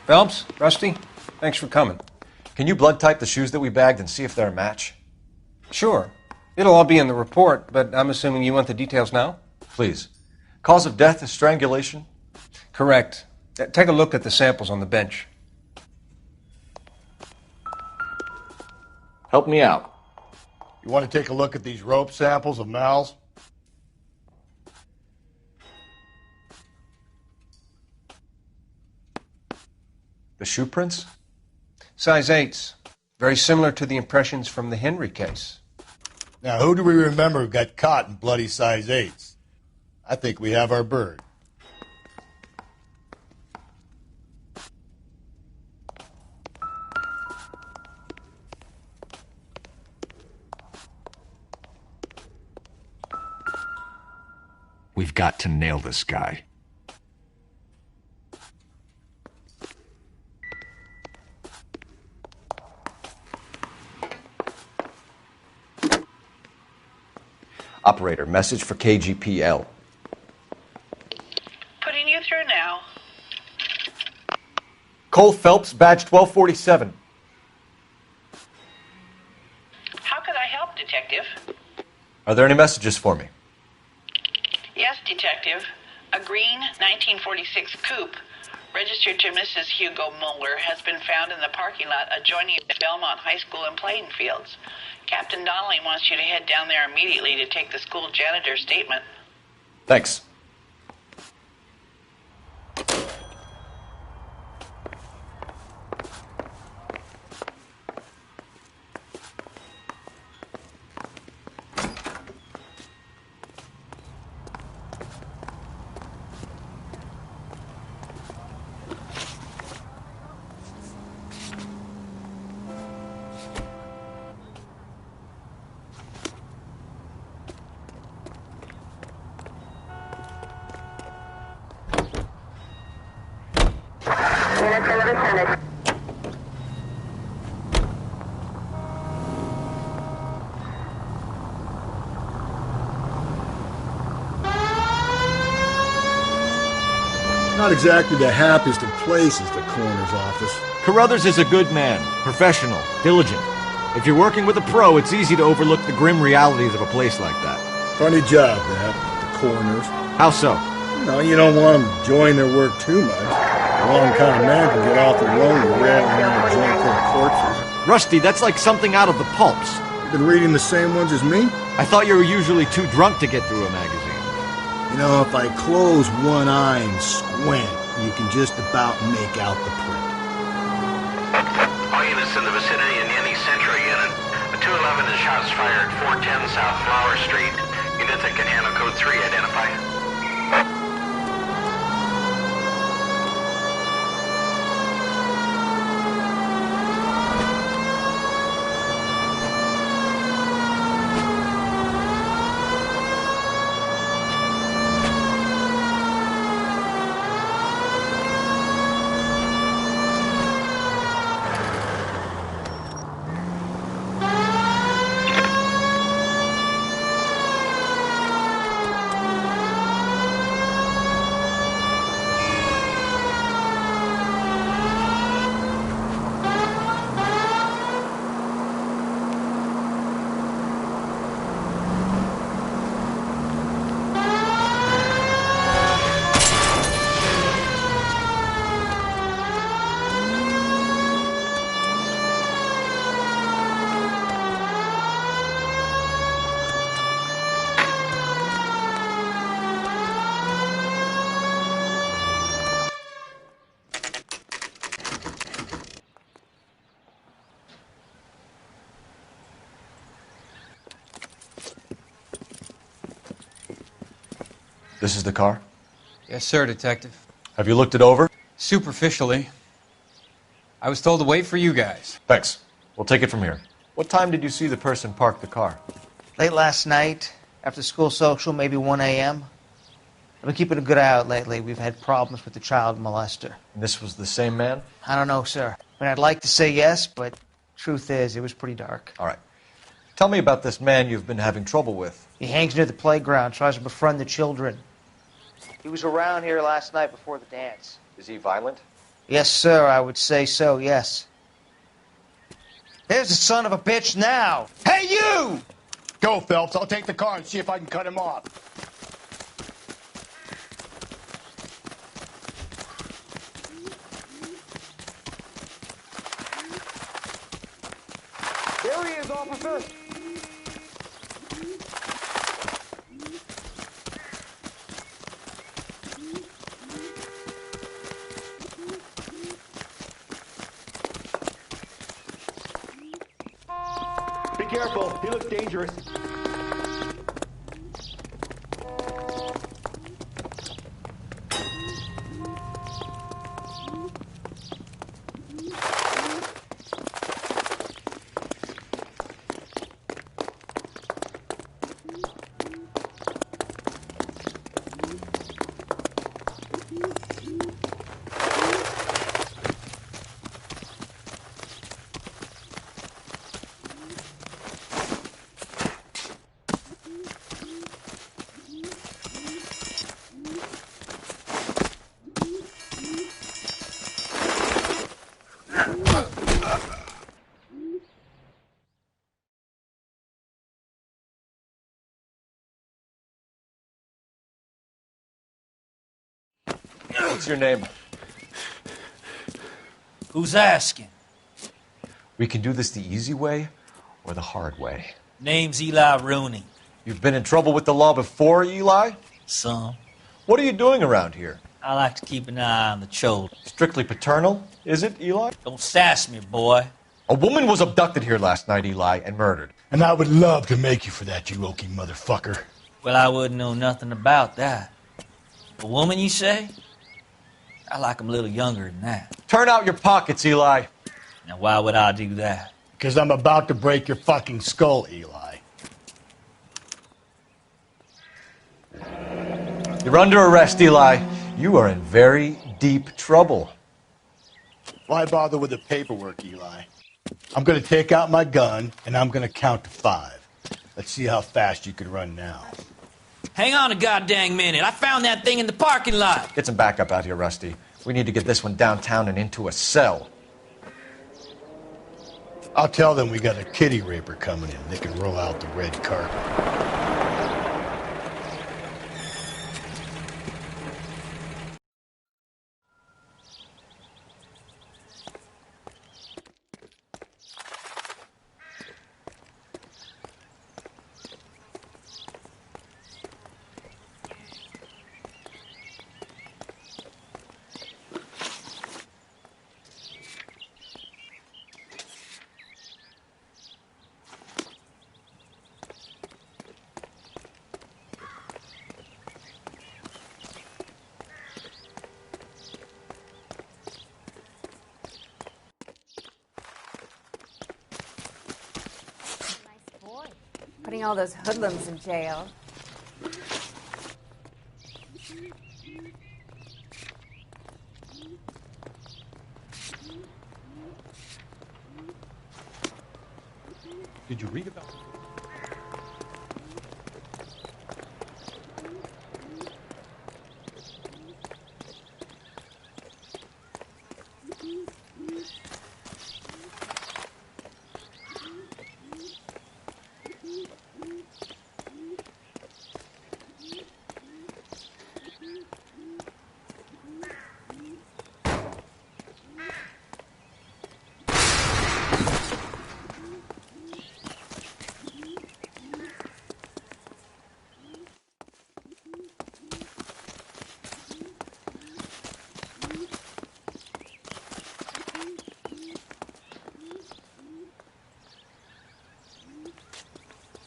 Phelps, Rusty, thanks for coming. Can you blood type the shoes that we bagged and see if they're a match? Sure. It'll all be in the report, but I'm assuming you want the details now? Please. Cause of death is strangulation? Correct. Take a look at the samples on the bench. Help me out. You want to take a look at these rope samples of Mal's? The shoe prints? Size 8s. Very similar to the impressions from the Henry case. Now, who do we remember got caught in bloody size 8s? I think we have our bird. We've got to nail this guy. Operator, message for KGPL. Putting you through now. Cole Phelps, badge 1247. How could I help, Detective? Are there any messages for me? Yes, Detective. A green 1946 coupe, registered to Mrs. Hugo Mueller, has been found in the parking lot adjoining the Belmont High School and playing fields. Captain Donnelly wants you to head down there immediately to take the school janitor's statement. Thanks. Not exactly the happiest of places, the coroner's office. Carruthers is a good man, professional, diligent. If you're working with a pro, it's easy to overlook the grim realities of a place like that. Funny job, that, the coroner's. How so? No, you don't want them enjoying their work too much. The wrong kind of man can get off the road and rattling around a joint full of corpses. Rusty, that's like something out of the pulps. You've been reading the same ones as me? I thought you were usually too drunk to get through a magazine. You know, if I close one eye and squint, you can just about make out the print. All units in the vicinity in any Central unit. A 211 is shots fired, 410 South Flower Street. Units that can handle code 3, identify. This is the car? Yes, sir, Detective. Have you looked it over? Superficially. I was told to wait for you guys. Thanks. We'll take it from here. What time did you see the person park the car? Late last night, after school social, maybe 1 a.m. I've been keeping a good eye out lately. We've had problems with the child molester. And this was the same man? I don't know, sir. I mean, I'd like to say yes, but truth is, it was pretty dark. All right. Tell me about this man you've been having trouble with. He hangs near the playground, tries to befriend the children. He was around here last night before the dance. Is he violent? Yes, sir, I would say so, yes. There's the son of a bitch now. Hey, you! Go, Phelps. I'll take the car and see if I can cut him off. There he is, officer. Be careful. He looks dangerous. What's your name? Who's asking? We can do this the easy way or the hard way. Name's Eli Rooney. You've been in trouble with the law before, Eli? Some. What are you doing around here? I like to keep an eye on the children. Strictly paternal, is it, Eli? Don't sass me, boy. A woman was abducted here last night, Eli, and murdered. And I would love to make you for that, you oaky motherfucker. Well, I wouldn't know nothing about that. A woman, you say? I like 'em a little younger than that. Turn out your pockets, Eli. Now, why would I do that? Because I'm about to break your fucking skull, Eli. You're under arrest, Eli. You are in very deep trouble. Why bother with the paperwork, Eli? I'm going to take out my gun, and I'm going to count to 5. Let's see how fast you can run now. Hang on a goddamn minute. I found that thing in the parking lot. Get some backup out here, Rusty. We need to get this one downtown and into a cell. I'll tell them we got a kitty raper coming in. They can roll out the red carpet. Putting all those hoodlums in jail. Did you read about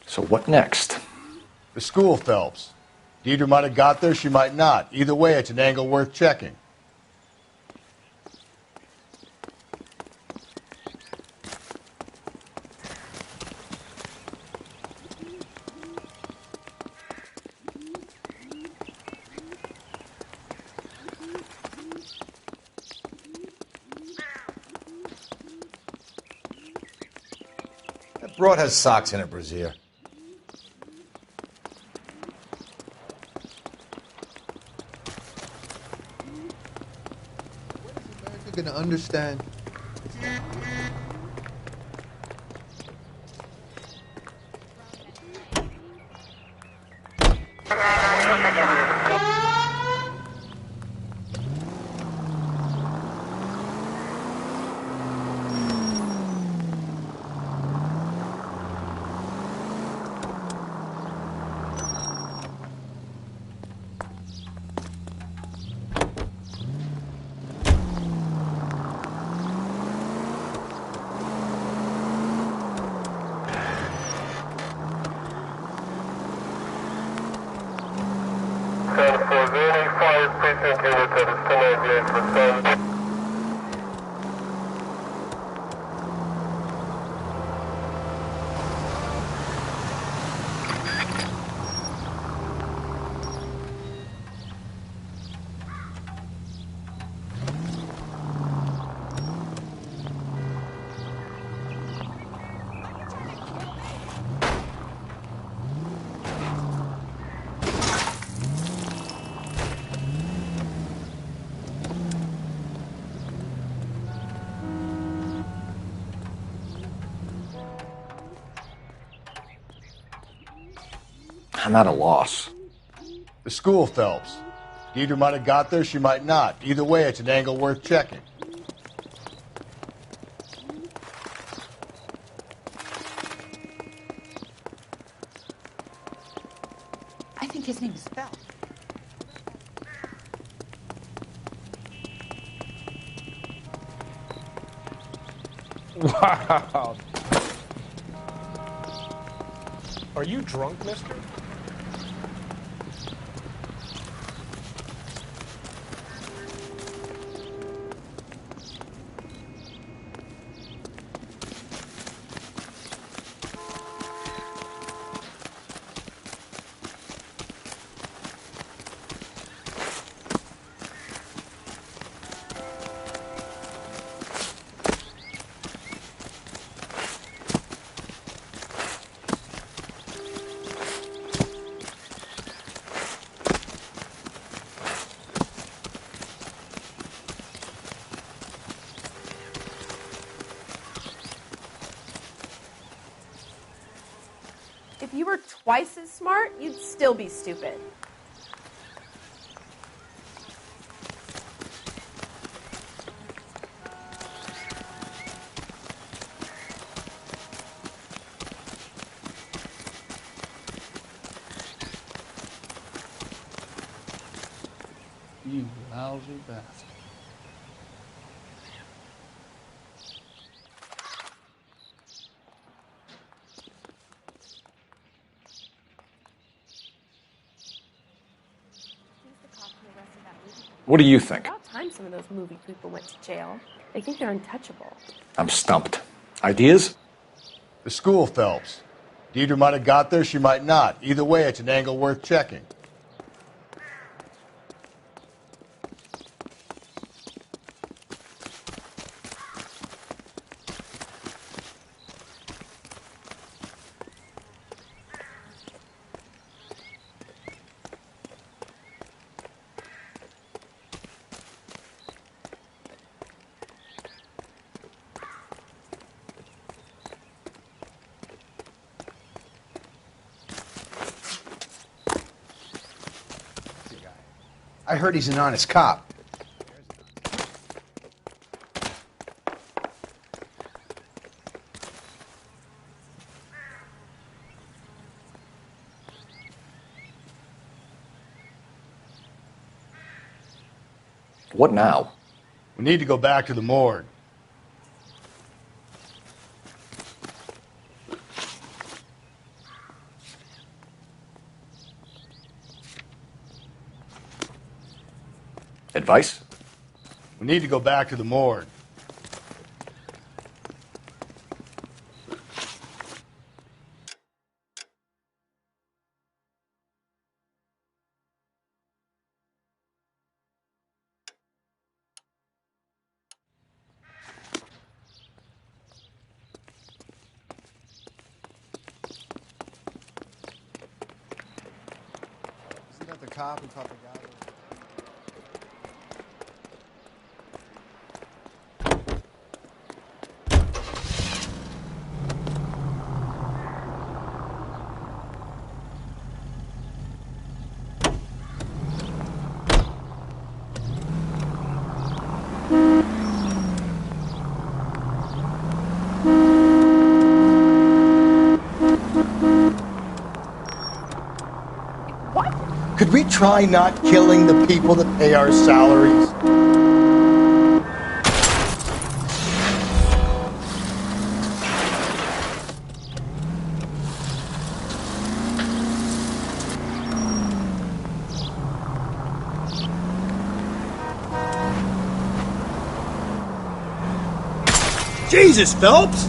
So what next? The school, Phelps. Deidre might have got there, she might not. Either way, it's an angle worth checking. That broad has socks in it, Brazier. gonna understand. I'm at a loss. The school, Phelps. Deidre might have got there, she might not. Either way, it's an angle worth checking. I think his name is Phelps. Wow. Are you drunk, mister? If you were twice as smart, you'd still be stupid. You lousy bastard. What do you think? About time some of those movie people went to jail. They think they're untouchable. I'm stumped. Ideas? The school, Phelps. Deidre might have got there, she might not. Either way, it's an angle worth checking. I heard he's an honest cop. What now? We need to go back to the morgue. Advice? We need to go back to the morgue. Isn't that the cop who caught the guy? Could we try not killing the people that pay our salaries? Jesus, Phelps!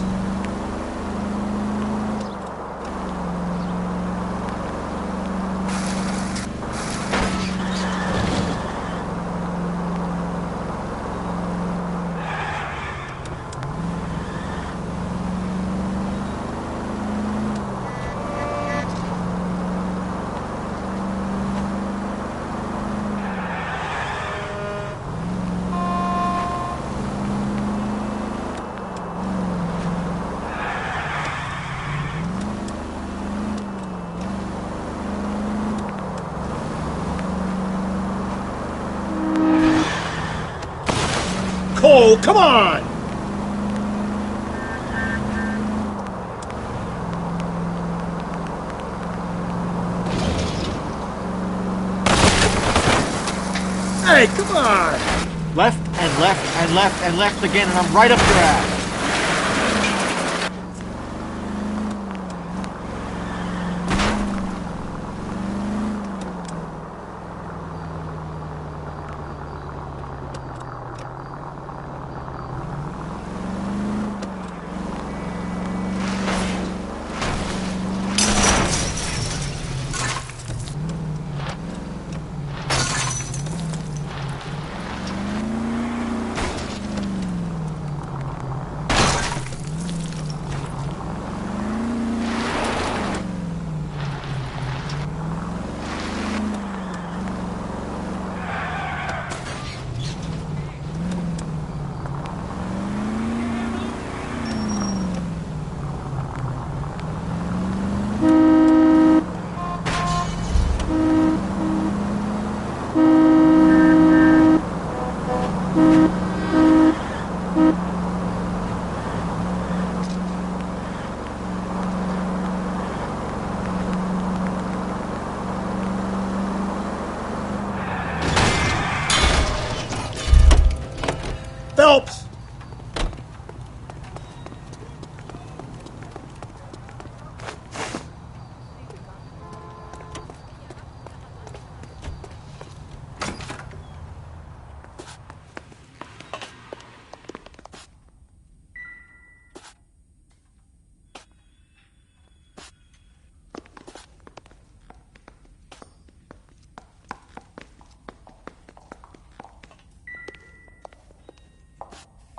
Cole, come on! Hey, come on! Left and left and left and left again, and I'm right up your ass. Phelps!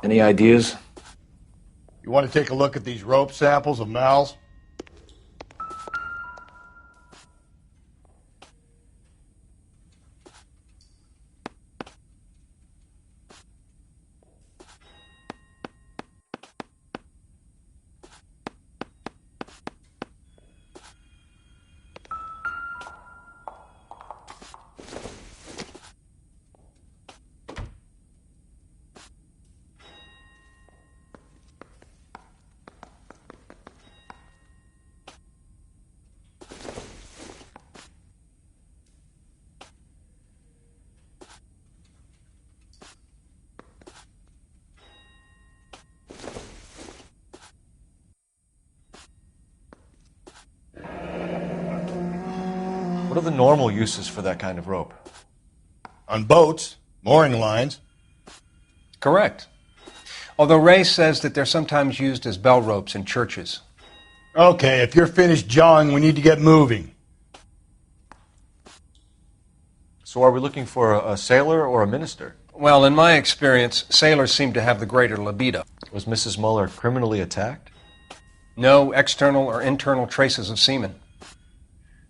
Any ideas? You want to take a look at these rope samples of Mal's? What are the normal uses for that kind of rope? On boats, mooring lines. Correct. Although Ray says that they're sometimes used as bell ropes in churches. Okay, if you're finished jawing, we need to get moving. So are we looking for a sailor or a minister? Well, in my experience, sailors seem to have the greater libido. Was Mrs. Muller criminally attacked? No external or internal traces of semen.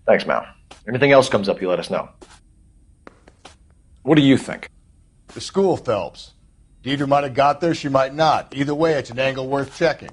Thanks, Mal. Anything else comes up, you let us know. What do you think? The school, Phelps. Deidre might have got there, she might not. Either way, it's an angle worth checking.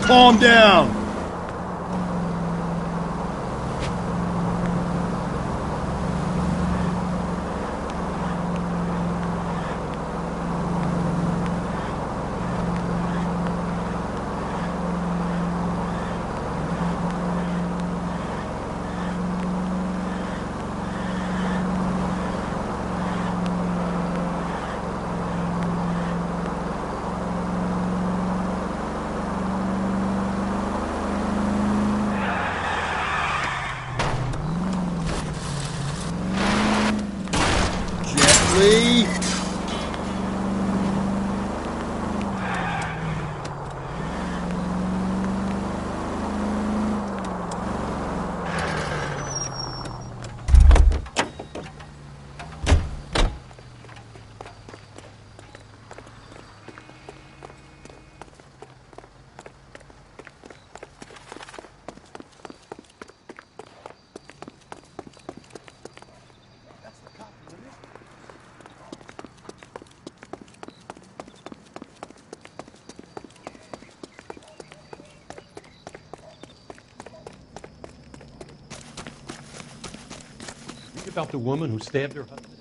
calm down. Gently. About the woman who stabbed her husband.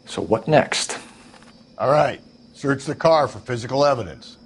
So what next? All right. Search the car for physical evidence.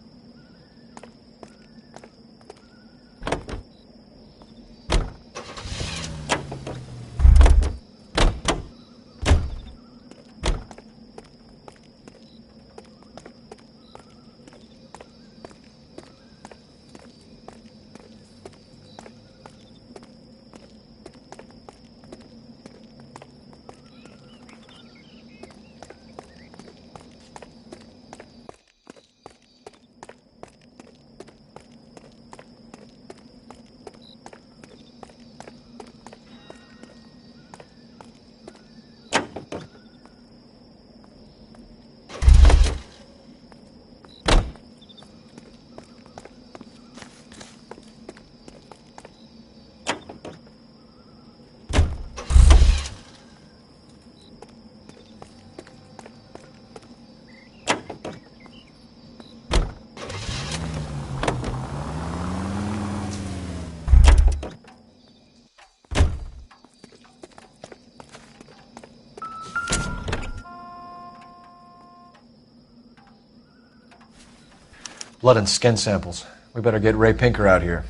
Blood and skin samples. We better get Ray Pinker out here.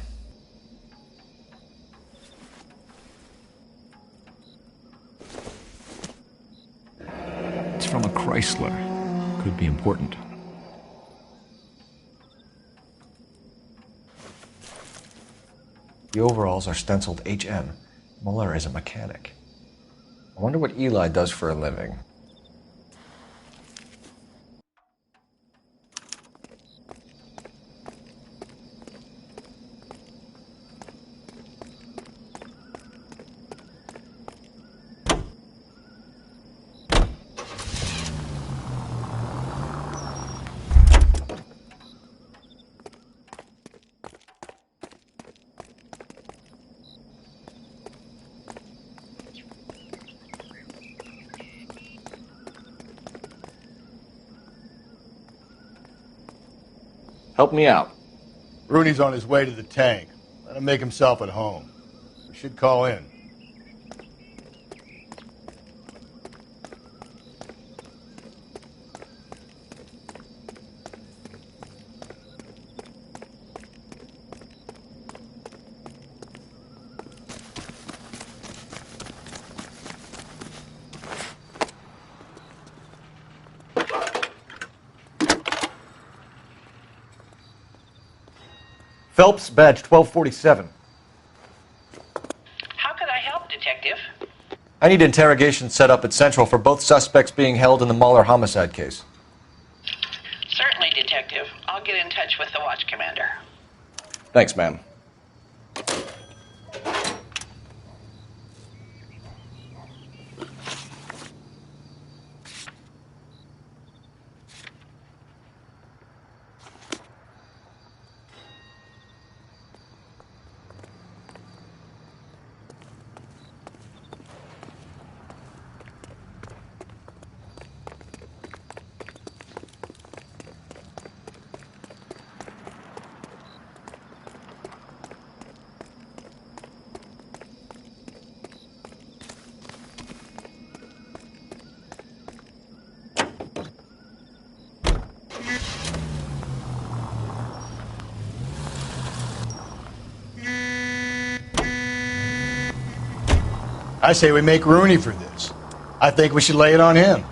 It's from a Chrysler. Could be important. The overalls are stenciled HM. Muller is a mechanic. I wonder what Eli does for a living. Help me out. Rooney's on his way to the tank. Let him make himself at home. We should call in. Phelps, badge 1247. How could I help, Detective? I need interrogation set up at Central for both suspects being held in the Muller homicide case. Certainly, Detective. I'll get in touch with the watch commander. Thanks, ma'am. I say we make Rooney for this. I think we should lay it on him.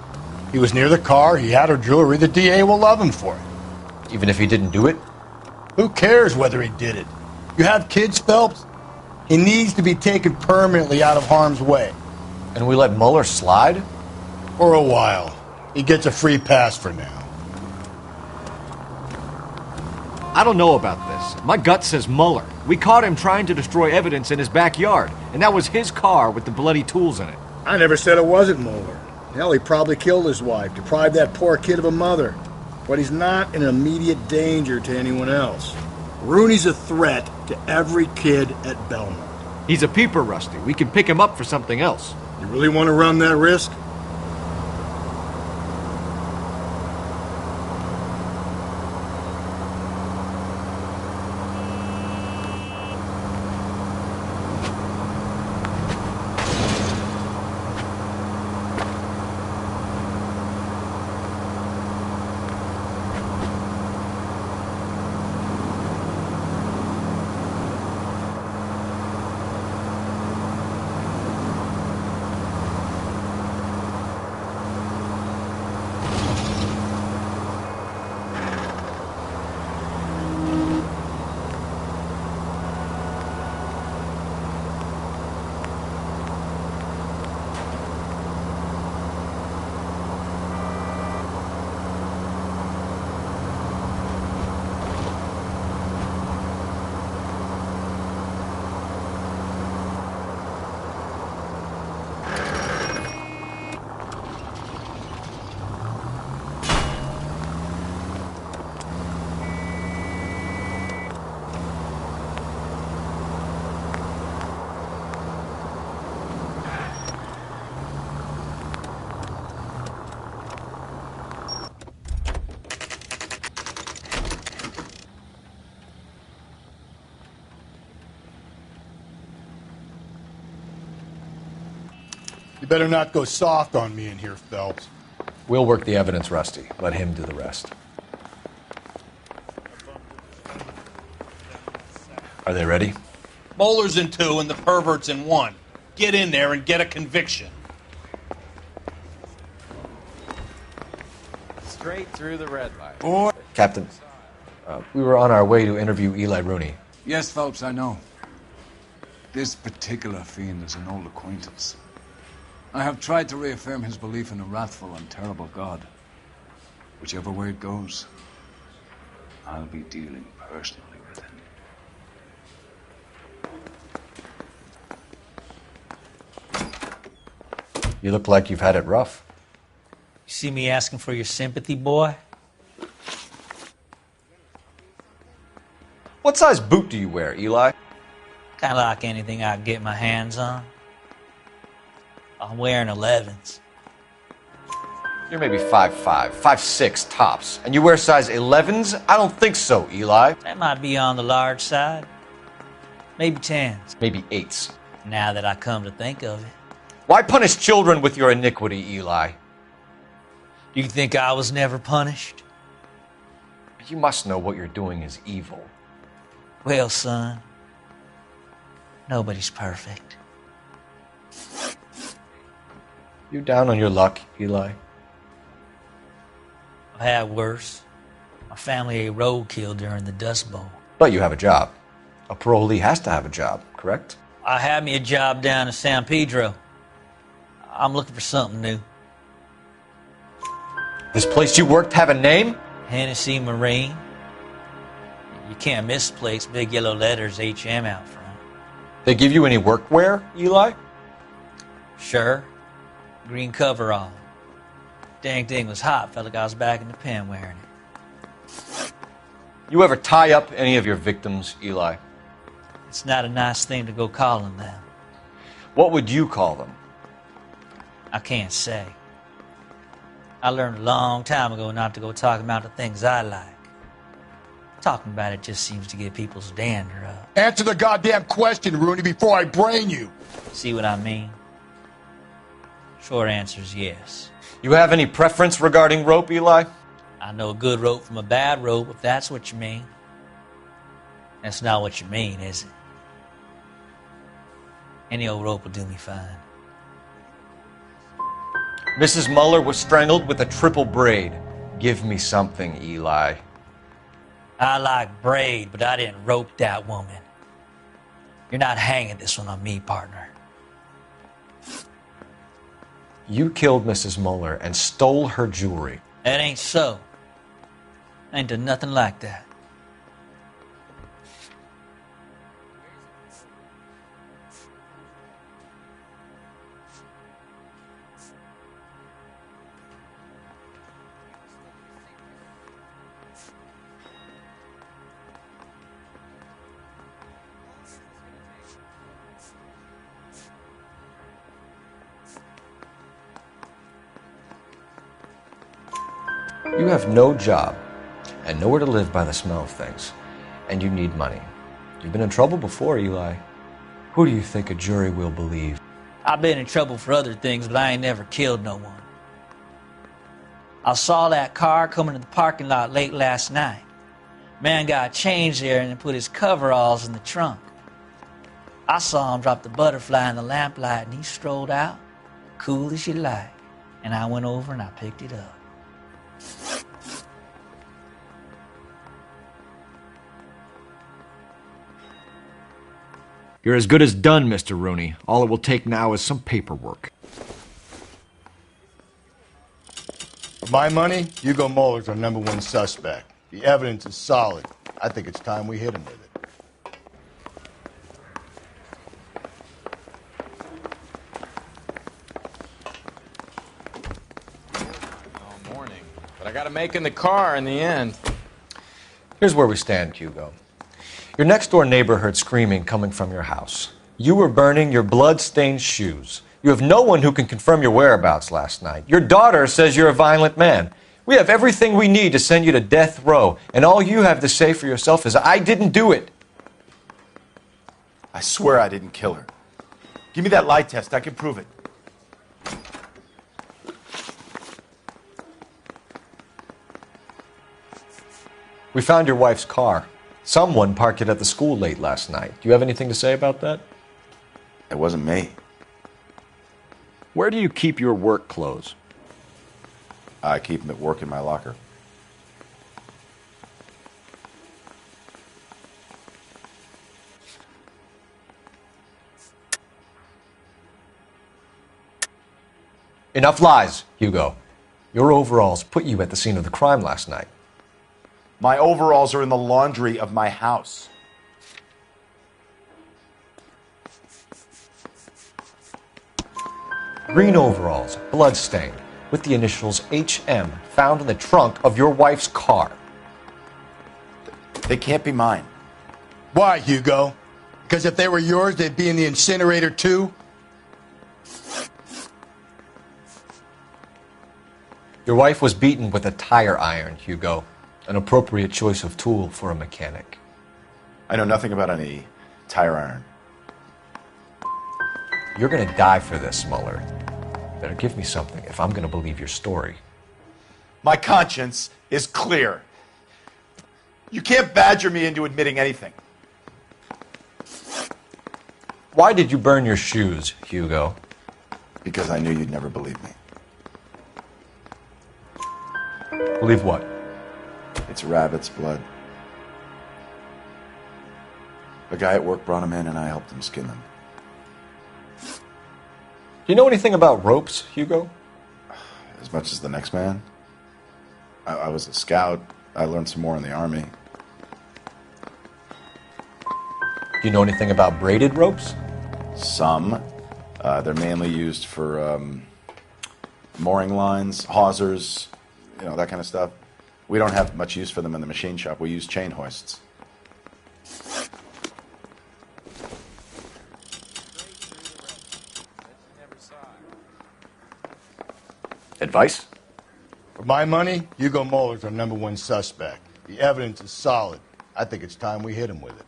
He was near the car, he had her jewelry, the DA will love him for it. Even if he didn't do it? Who cares whether he did it? You have kids, Phelps? He needs to be taken permanently out of harm's way. And we let Muller slide? For a while. He gets a free pass for now. I don't know about this. My gut says Muller. We caught him trying to destroy evidence in his backyard, and that was his car with the bloody tools in it. I never said it wasn't Muller. Hell, he probably killed his wife, deprived that poor kid of a mother. But he's not an immediate danger to anyone else. Rooney's a threat to every kid at Belmont. He's a peeper, Rusty. We can pick him up for something else. You really want to run that risk? You better not go soft on me in here, Phelps. We'll work the evidence, Rusty. Let him do the rest. Are they ready? Moeller's in 2 and the pervert's in 1. Get in there and get a conviction. Straight through the red light. Captain, we were on our way to interview Eli Rooney. Yes, Phelps, I know. This particular fiend is an old acquaintance. I have tried to reaffirm his belief in a wrathful and terrible God. Whichever way it goes, I'll be dealing personally with him. You look like you've had it rough. You see me asking for your sympathy, boy? What size boot do you wear, Eli? Kind of like anything I can get my hands on. I'm wearing 11s. You're maybe 5'5", 5'6", tops. And you wear size 11s? I don't think so, Eli. That might be on the large side. Maybe 10s. Maybe 8s. Now that I come to think of it. Why punish children with your iniquity, Eli? You think I was never punished? You must know what you're doing is evil. Well, son, nobody's perfect. You down on your luck, Eli? I've had worse. My family ate roadkill during the Dust Bowl. But you have a job. A parolee has to have a job, correct? I had me a job down in San Pedro. I'm looking for something new. This place you worked have a name? Hennessy Marine. You can't miss the place. Big yellow letters, HM out front. They give you any workwear, Eli? Sure. Green coverall. Dang thing was hot. Felt like I was back in the pen wearing it. You ever tie up any of your victims, Eli? It's not a nice thing to go calling them. What would you call them? I can't say. I learned a long time ago not to go talking about the things I like. Talking about it just seems to get people's dander up. Answer the goddamn question, Rooney, before I brain you. See what I mean? Short answer is yes. You have any preference regarding rope, Eli? I know a good rope from a bad rope, if that's what you mean. That's not what you mean, is it? Any old rope will do me fine. Mrs. Muller was strangled with a triple braid. Give me something, Eli. I like braid, but I didn't rope that woman. You're not hanging this one on me, partner. You killed Mrs. Muller and stole her jewelry. That ain't so. I ain't done nothing like that. You have no job and nowhere to live by the smell of things, and you need money. You've been in trouble before, Eli. Who do you think a jury will believe? I've been in trouble for other things, but I ain't never killed no one. I saw that car coming to the parking lot late last night. Man got changed there and then put his coveralls in the trunk. I saw him drop the butterfly in the lamplight and he strolled out, cool as you like. And I went over and I picked it up. You're as good as done, Mr. Rooney. All it will take now is some paperwork. For my money, Hugo Muller's our #1 suspect. The evidence is solid. I think it's time we hit him with it. But I got to make in the car in the end. Here's where we stand, Hugo. Your next-door neighbor heard screaming coming from your house. You were burning your blood-stained shoes. You have no one who can confirm your whereabouts last night. Your daughter says you're a violent man. We have everything we need to send you to death row, and all you have to say for yourself is, I didn't do it. I swear I didn't kill her. Give me that lie test. I can prove it. We found your wife's car. Someone parked it at the school late last night. Do you have anything to say about that? It wasn't me. Where do you keep your work clothes? I keep them at work in my locker. Enough lies, Hugo. Your overalls put you at the scene of the crime last night. My overalls are in the laundry of my house. Green overalls, bloodstained, with the initials HM found in the trunk of your wife's car. They can't be mine. Why, Hugo? Because if they were yours, they'd be in the incinerator too? Your wife was beaten with a tire iron, Hugo. An appropriate choice of tool for a mechanic. I know nothing about any tire iron. You're gonna die for this, Muller. Better give me something if I'm gonna believe your story. My conscience is clear. You can't badger me into admitting anything. Why did you burn your shoes, Hugo? Because I knew you'd never believe me. Believe what? It's rabbit's blood. A guy at work brought him in and I helped him skin them. Do you know anything about ropes, Hugo? As much as the next man. I was a scout. I learned some more in the army. Do you know anything about braided ropes? Some. They're mainly used for mooring lines, hawsers, you know, that kind of stuff. We don't have much use for them in the machine shop. We use chain hoists. Advice? For my money, Hugo Muller's our #1 suspect. The evidence is solid. I think it's time we hit him with it.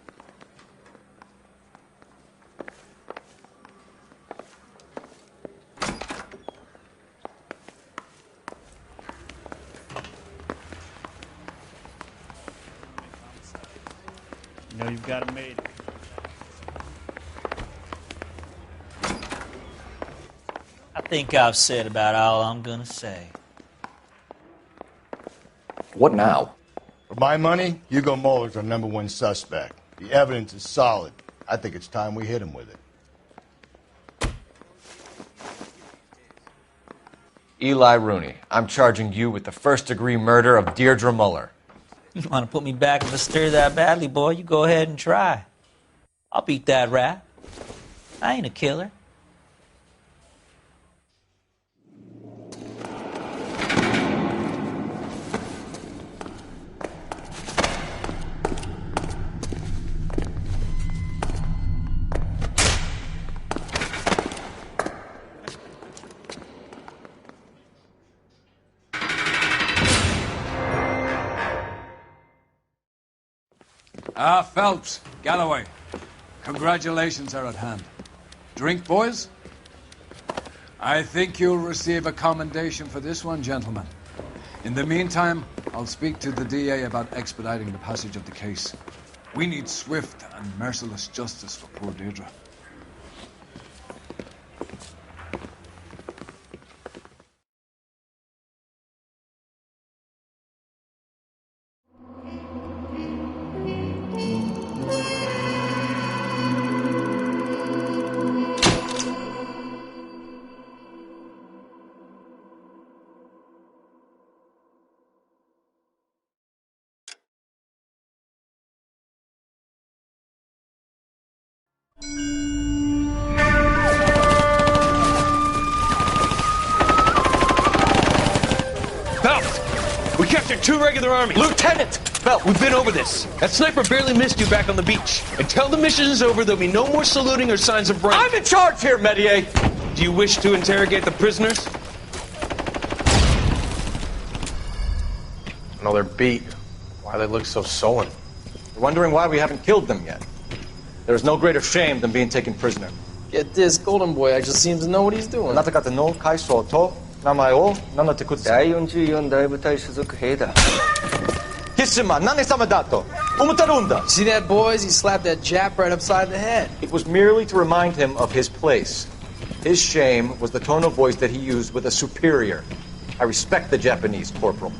You know you've got it made. I think I've said about all I'm gonna say. What now? For my money, Hugo Muller's our #1 suspect. The evidence is solid. I think it's time we hit him with it. Eli Rooney, I'm charging you with the first-degree murder of Deirdre Muller. You want to put me back in the stir that badly, boy? You go ahead and try. I'll beat that rap. I ain't a killer. Phelps, Galloway, congratulations are at hand. Drink, boys? I think you'll receive a commendation for this one, gentlemen. In the meantime, I'll speak to the DA about expediting the passage of the case. We need swift and merciless justice for poor Deirdre. We captured 2 regular army. Lieutenant! Belt, we've been over this. That sniper barely missed you back on the beach. Until the mission is over, there'll be no more saluting or signs of rank. I'm in charge here, Medier! Do you wish to interrogate the prisoners? No, they're beat. Why they look so sullen? You're wondering why we haven't killed them yet. There is no greater shame than being taken prisoner. Get this, Golden Boy actually seems to know what he's doing. あなた方の階層と名前を名乗ってください。第44大部隊所属兵だ。キスマ、何様だと思ってるんだ。See that, boys? He slapped that Jap right upside the head. It was merely to remind him of his place. His shame was the tone of voice that he used with a superior. I respect the Japanese, Corporal.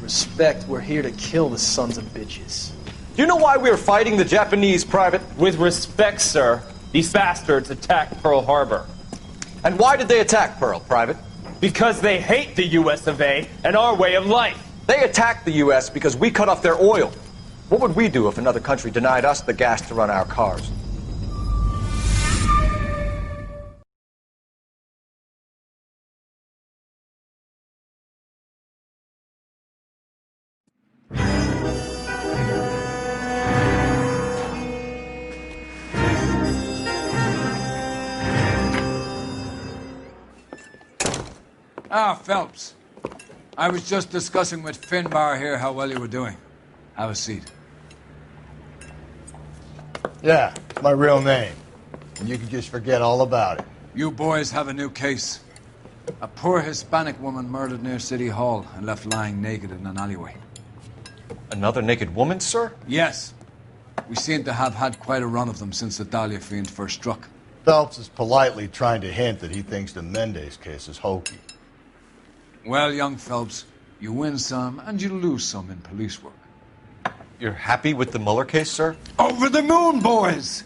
Respect, we're here to kill the sons of bitches. Do you know why we are fighting the Japanese, Private? With respect, sir, these bastards attacked Pearl Harbor. And why did they attack Pearl, Private? Because they hate the U.S. of A. and our way of life. They attacked the U.S. because we cut off their oil. What would we do if another country denied us the gas to run our cars? Phelps. I was just discussing with Finbar here how well you were doing. Have a seat. Yeah, it's my real name. And you can just forget all about it. You boys have a new case. A poor Hispanic woman murdered near City Hall and left lying naked in an alleyway. Another naked woman, sir? Yes. We seem to have had quite a run of them since the Dahlia fiend first struck. Phelps is politely trying to hint that he thinks the Mendez case is hokey. Well, young Phelps, you win some and you lose some in police work. You're happy with the Mueller case, sir? Over the moon, boys!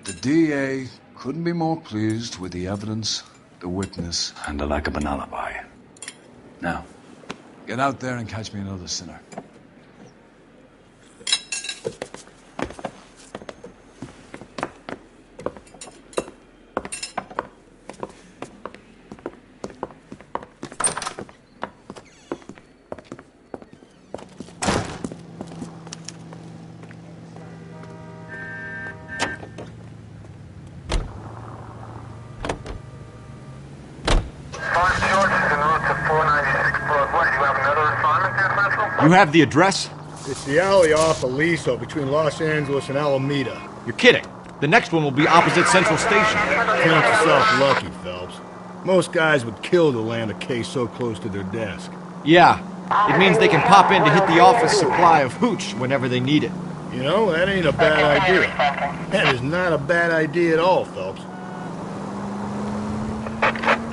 The DA couldn't be more pleased with the evidence, the witness, and the lack of an alibi. Now, get out there and catch me another sinner. You have the address? It's the alley off Aliso between Los Angeles and Alameda. You're kidding. The next one will be opposite Central Station. Count yourself lucky, Phelps. Most guys would kill to land a case so close to their desk. Yeah. It means they can pop in to hit the office supply of hooch whenever they need it. You know, that ain't a bad idea. That is not a bad idea at all, Phelps.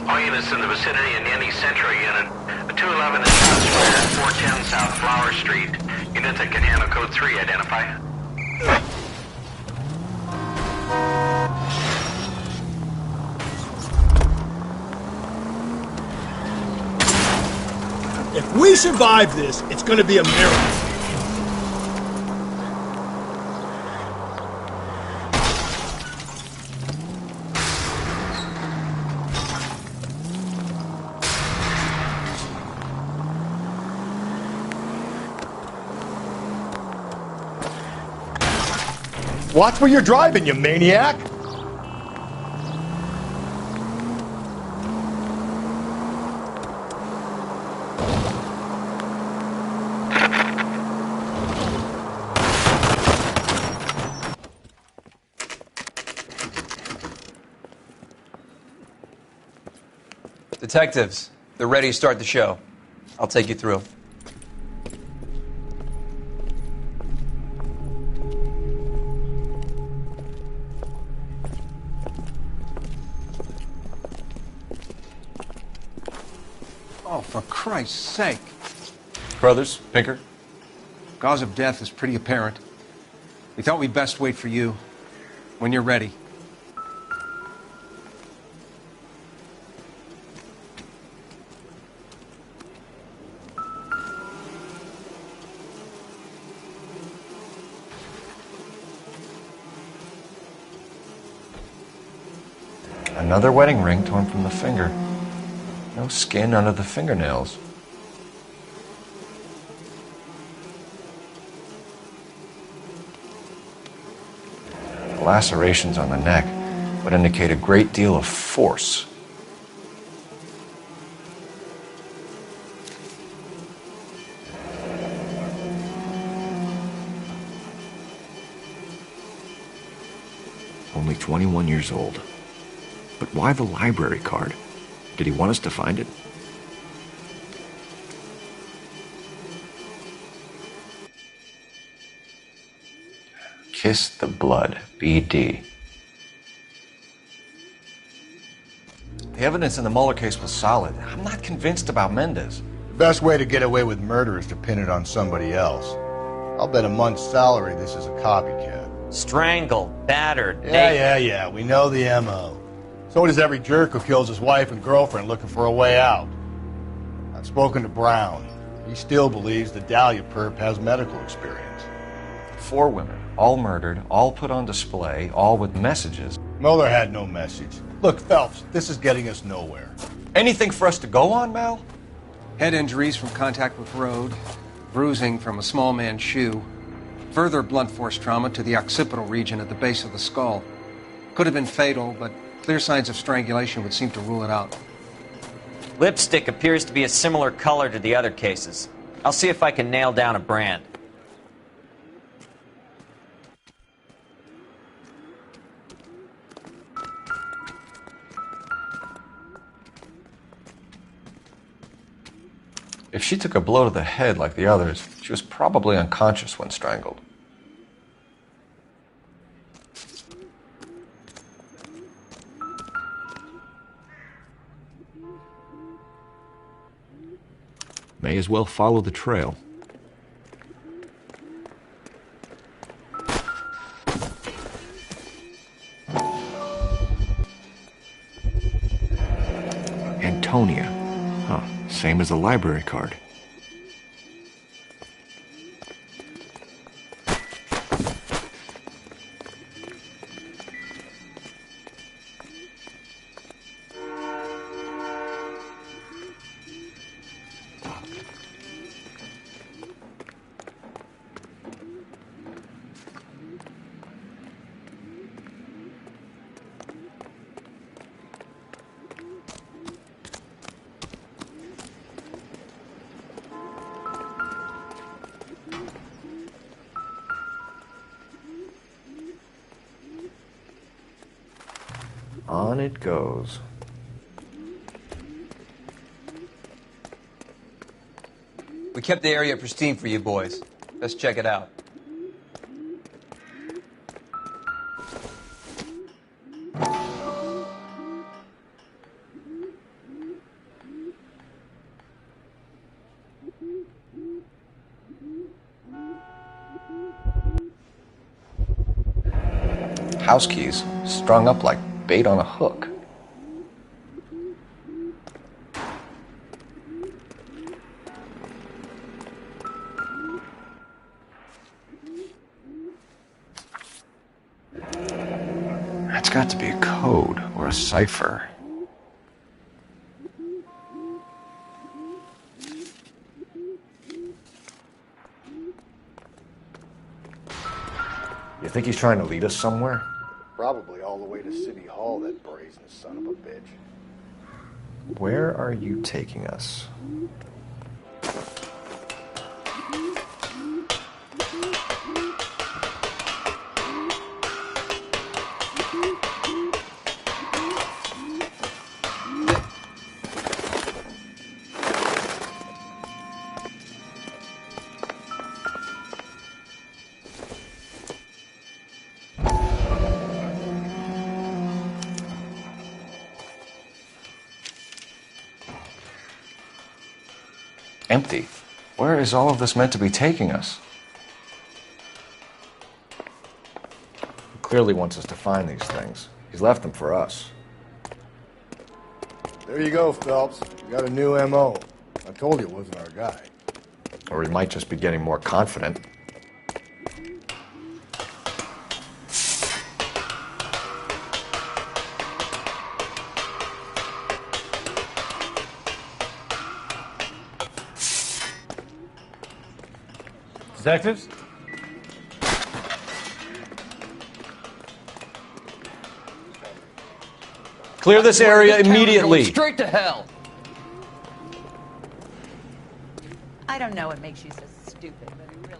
All units in the vicinity in any Central unit. A 211 is shots fired, 410 South Flower Street. Units that can handle code 3, identify. If we survive this, it's gonna be a miracle. Watch where you're driving, you maniac! Detectives, they're ready to start the show. I'll take you through. Oh, for Christ's sake. Brothers, Pinker? Cause of death is pretty apparent. We thought we'd best wait for you. When you're ready. Another wedding ring torn from the finger. No skin under the fingernails. The lacerations on the neck would indicate a great deal of force. Only 21 years old. But why the library card? Did he want us to find it? Kiss the blood, BD. The evidence in the Mueller case was solid. I'm not convinced about Mendez. The best way to get away with murder is to pin it on somebody else. I'll bet a month's salary this is a copycat. Strangled, battered, Yeah, we know the M.O. So does every jerk who kills his wife and girlfriend looking for a way out. I've spoken to Brown. He still believes the Dahlia perp has medical experience. 4 women, all murdered, all put on display, all with messages. Mueller had no message. Look, Phelps, this is getting us nowhere. Anything for us to go on, Mal? Head injuries from contact with road, bruising from a small man's shoe, further blunt force trauma to the occipital region at the base of the skull. Could have been fatal, but clear signs of strangulation would seem to rule it out. Lipstick appears to be a similar color to the other cases. I'll see if I can nail down a brand. If she took a blow to the head like the others, she was probably unconscious when strangled. May as well follow the trail. Newtonia. Huh, same as the library card. On it goes. We kept the area pristine for you boys. Let's check it out. House keys, strung up like bait on a hook. That's got to be a code or a cipher. You think he's trying to lead us somewhere? Probably all the way to City Hall, that brazen son of a bitch. Where are you taking us? Empty. Where is all of this meant to be taking us? He clearly wants us to find these things. He's left them for us. There you go, Phelps. You got a new M.O. I told you it wasn't our guy. Or he might just be getting more confident. Detectives? Clear this area immediately. Straight to hell. I don't know what makes you so stupid, but it really.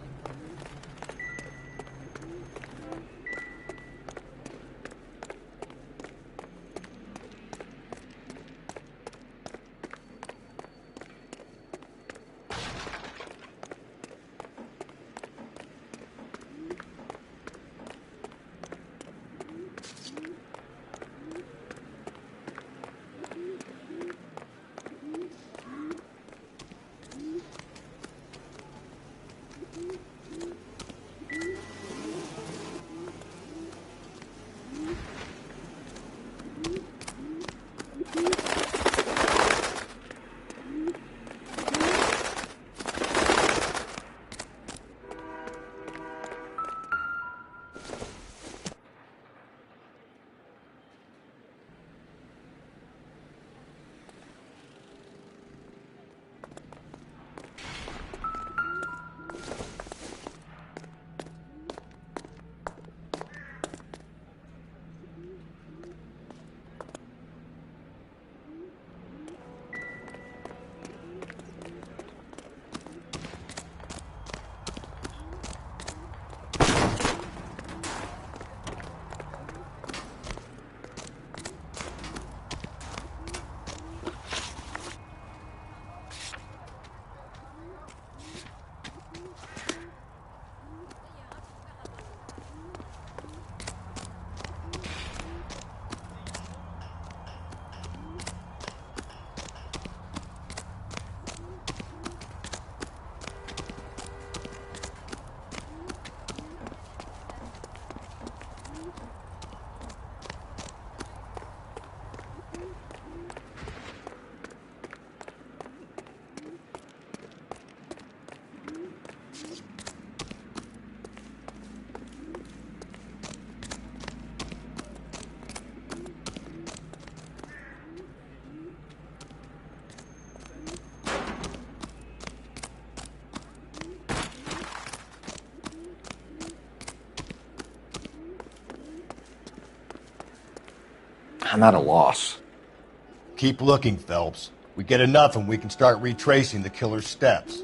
I'm at a loss. Keep looking, Phelps. We get enough and we can start retracing the killer's steps.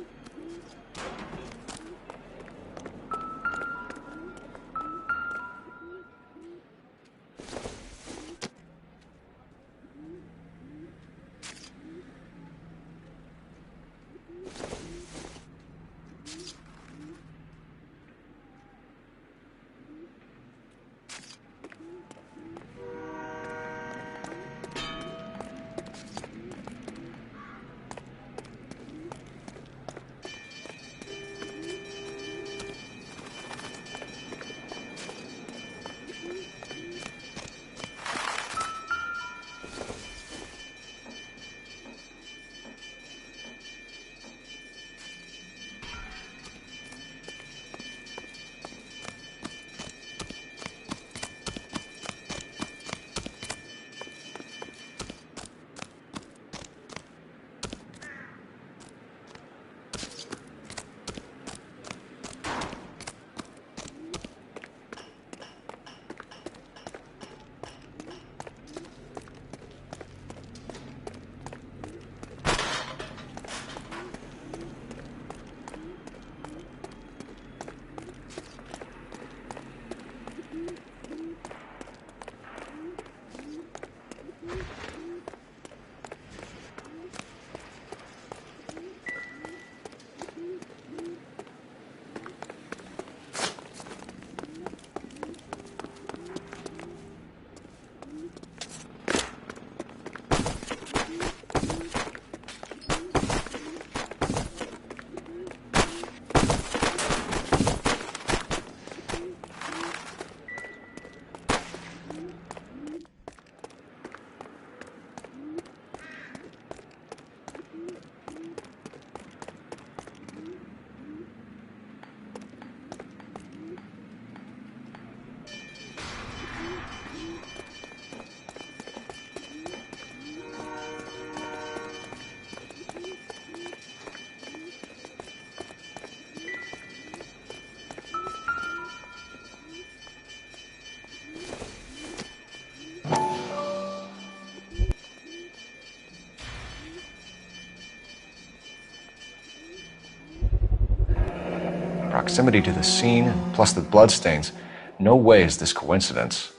Proximity to the scene, plus the bloodstains. No way is this coincidence.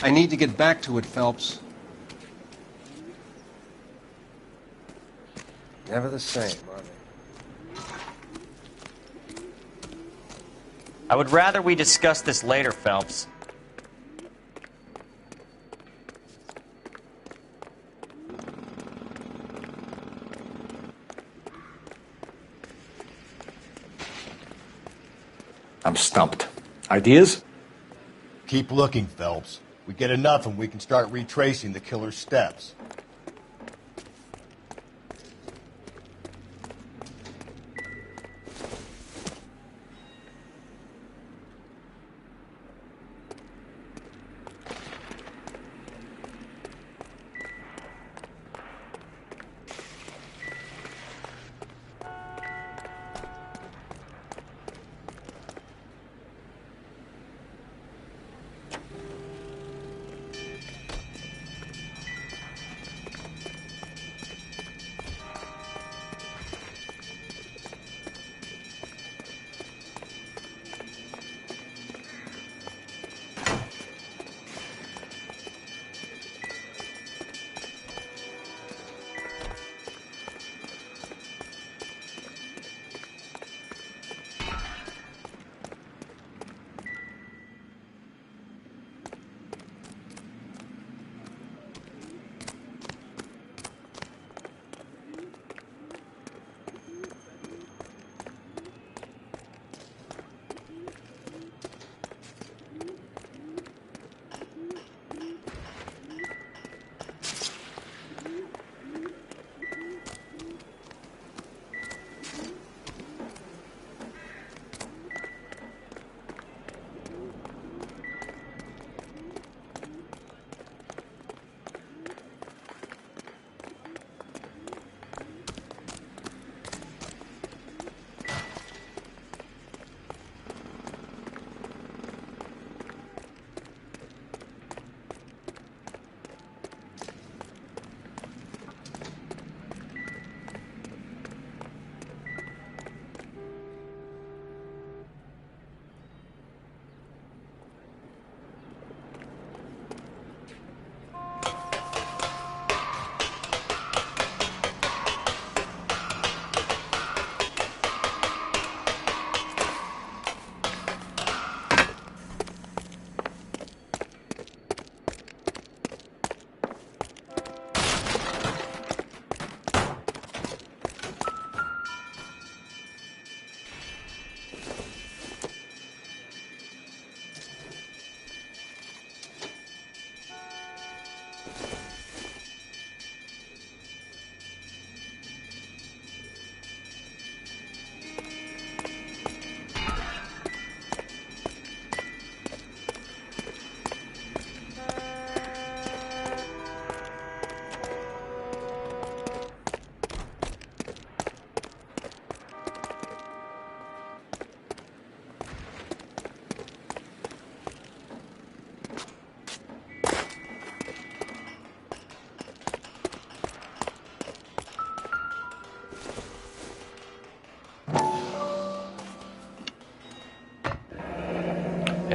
I need to get back to it, Phelps. Never the same, are they? I would rather we discuss this later, Phelps. I'm stumped. Ideas? Keep looking, Phelps. We get enough and we can start retracing the killer's steps.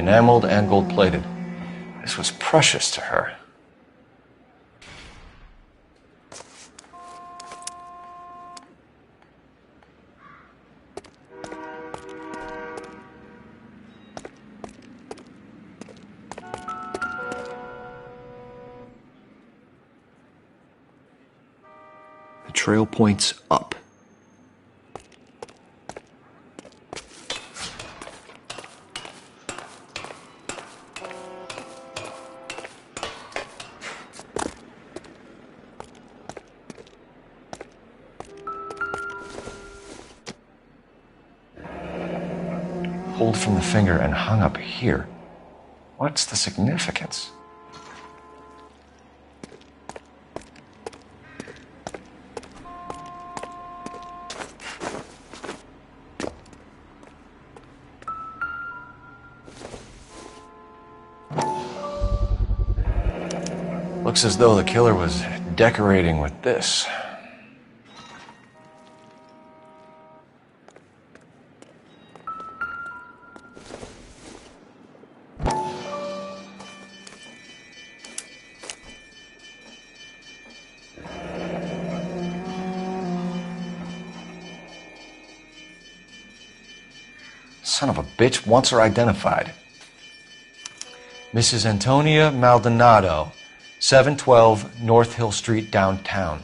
enameled and gold-plated. This was precious to her. The trail points up. Pulled from the finger and hung up here. What's the significance? Looks as though the killer was decorating with this. Son of a bitch wants her identified. Mrs. Antonia Maldonado, 712 North Hill Street, downtown.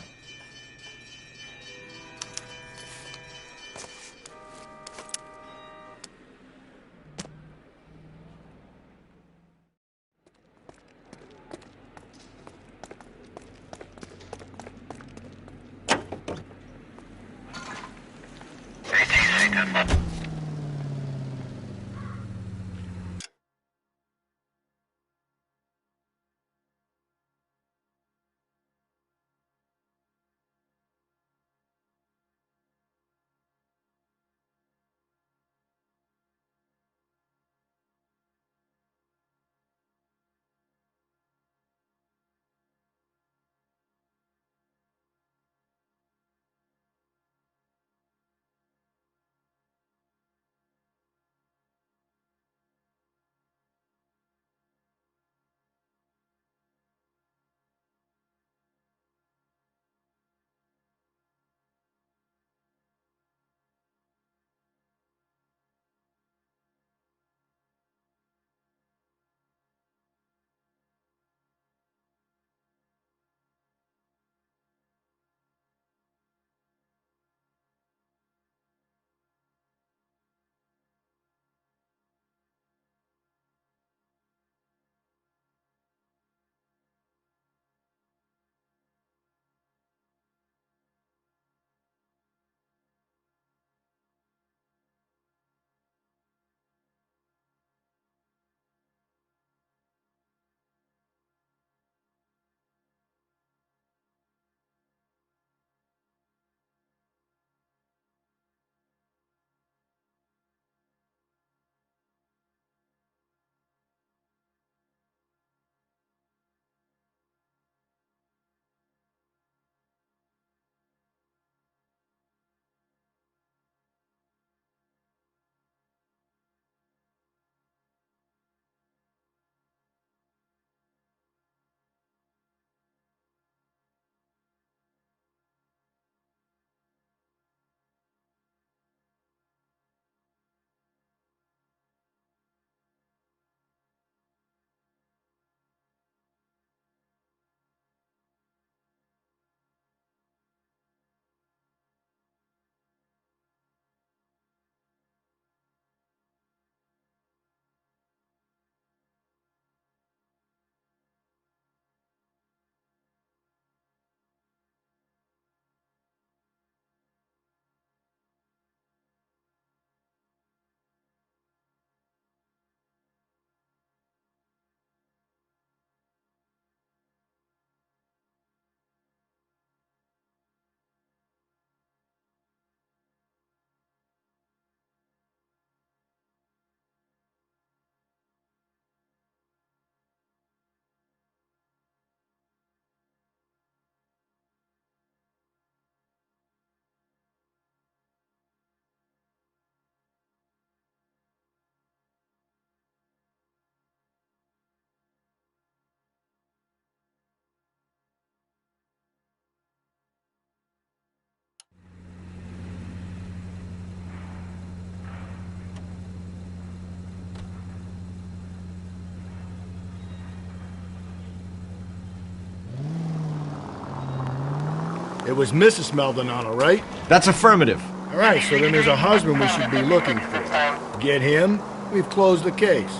It was Mrs. Maldonado, right? That's affirmative. All right, so then there's a husband we should be looking for. Get him, we've closed the case.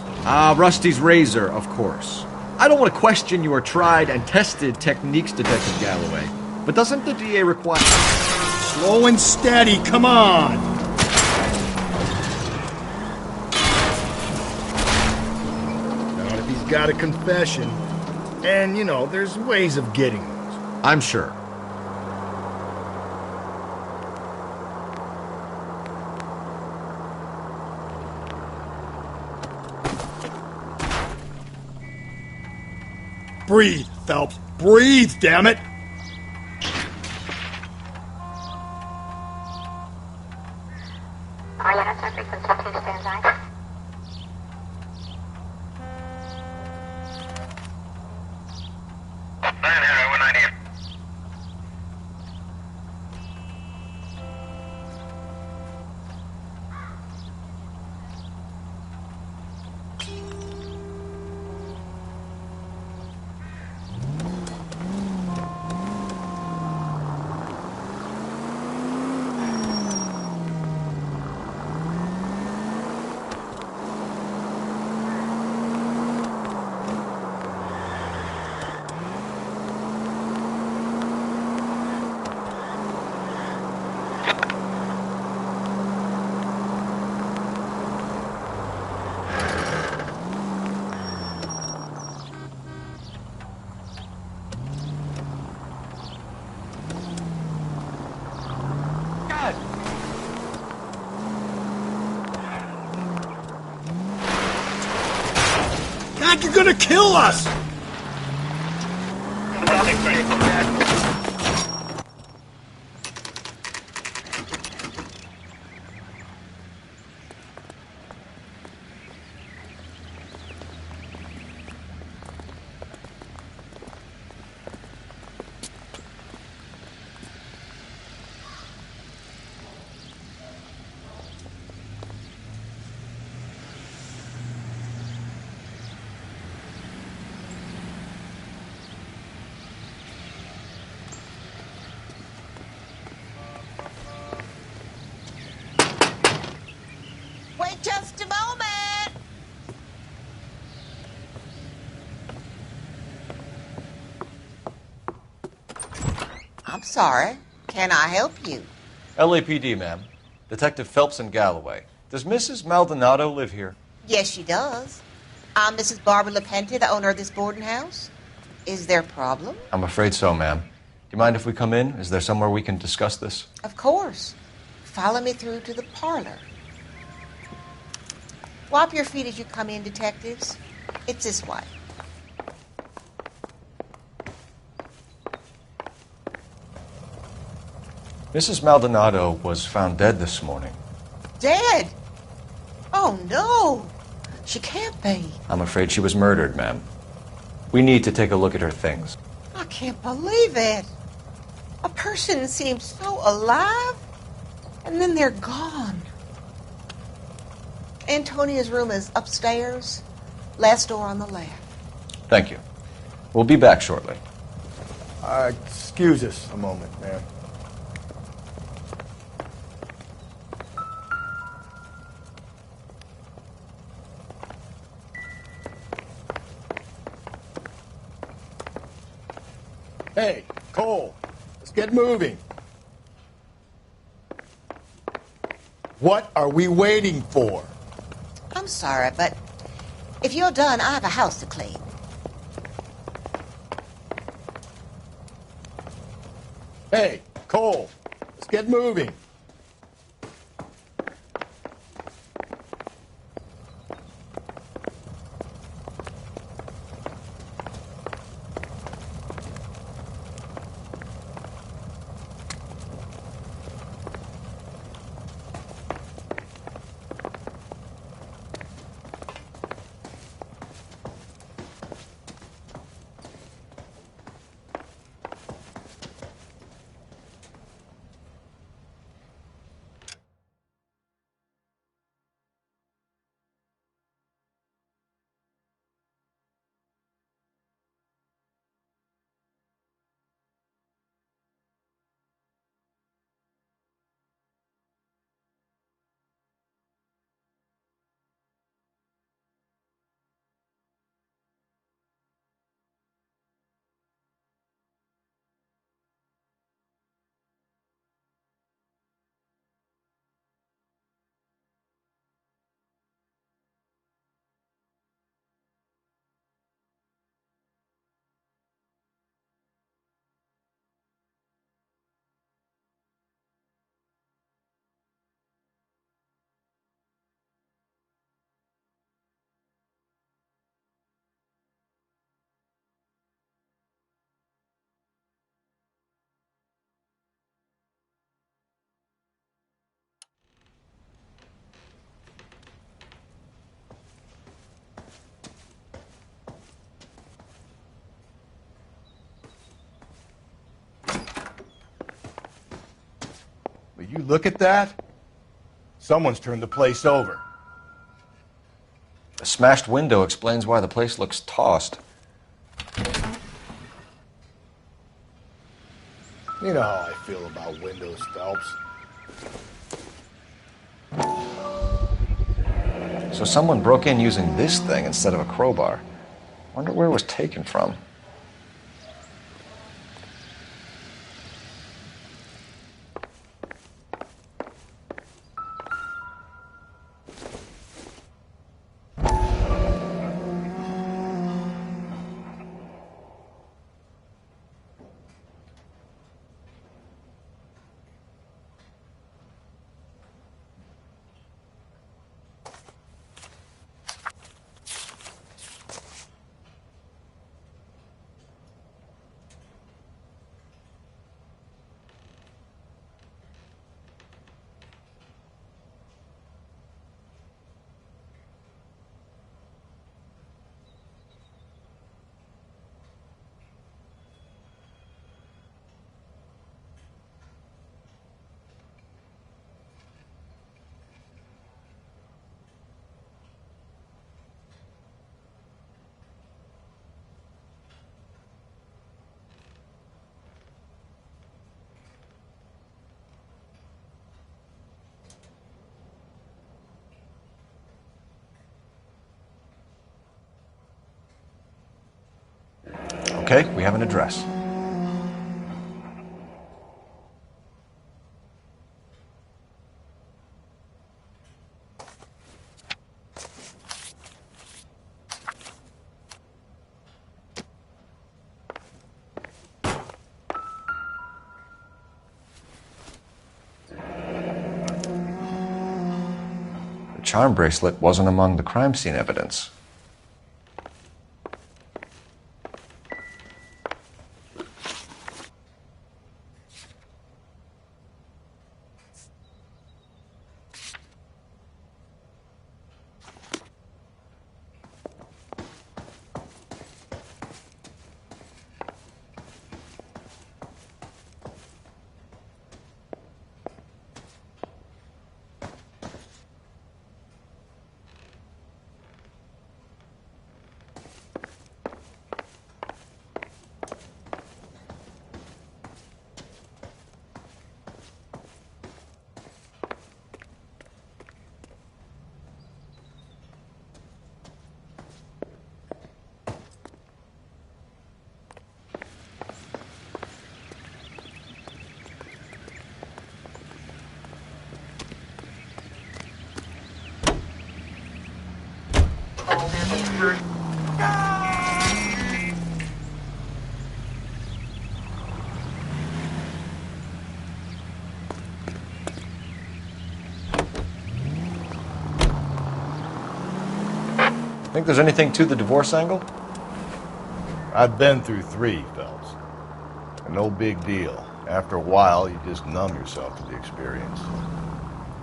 Rusty's razor, of course. I don't want to question your tried and tested techniques, Detective Galloway, but doesn't the DA require... Slow and steady, come on! Now, if he's got a confession, and, you know, there's ways of getting those. I'm sure. Breathe, Phelps. Breathe, damn it! God, you're gonna kill us! Just a moment. I'm sorry. Can I help you? LAPD, ma'am. Detective Phelps and Galloway. Does Mrs. Maldonado live here? Yes, she does. I'm Mrs. Barbara LaPente, the owner of this boarding house. Is there a problem? I'm afraid so, ma'am. Do you mind if we come in? Is there somewhere we can discuss this? Of course. Follow me through to the parlor. Wipe your feet as you come in, detectives. It's this way. Mrs. Maldonado was found dead this morning. Dead? Oh, no. She can't be. I'm afraid she was murdered, ma'am. We need to take a look at her things. I can't believe it. A person seems so alive, and then they're gone. Antonia's room is upstairs, last door on the left. Thank you. We'll be back shortly. Excuse us a moment, ma'am. Hey, Cole, let's get moving. What are we waiting for? I'm sorry, but if you're done, I have a house to clean. Hey, Cole, let's get moving. Will you look at that? Someone's turned the place over. A smashed window explains why the place looks tossed. You know how I feel about windows, Phelps. So someone broke in using this thing instead of a crowbar. Wonder where it was taken from. Okay, we have an address. The charm bracelet wasn't among the crime scene evidence. Think there's anything to the divorce angle? I've been through 3, Phelps. No big deal. After a while, you just numb yourself to the experience.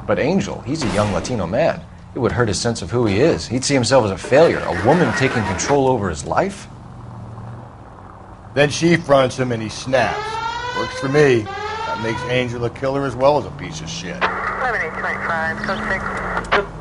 But Angel, he's a young Latino man. It would hurt his sense of who he is. He'd see himself as a failure, a woman taking control over his life. Then she fronts him and he snaps. Works for me. That makes Angel a killer as well as a piece of shit. 7825, code 6.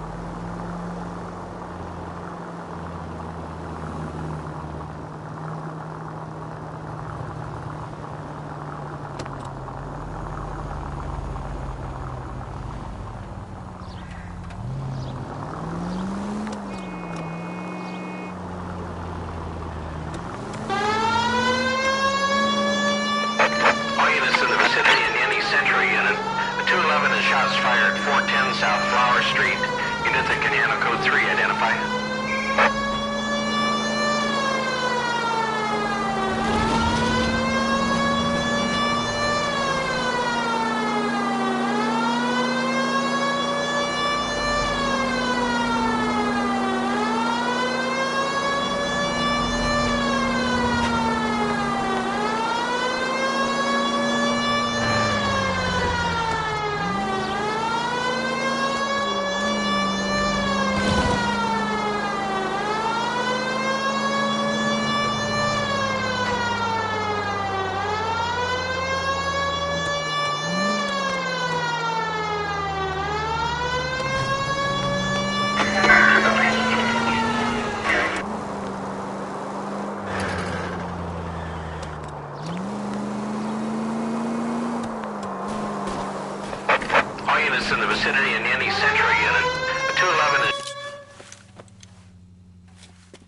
units in the vicinity in any Central unit. A 211 is...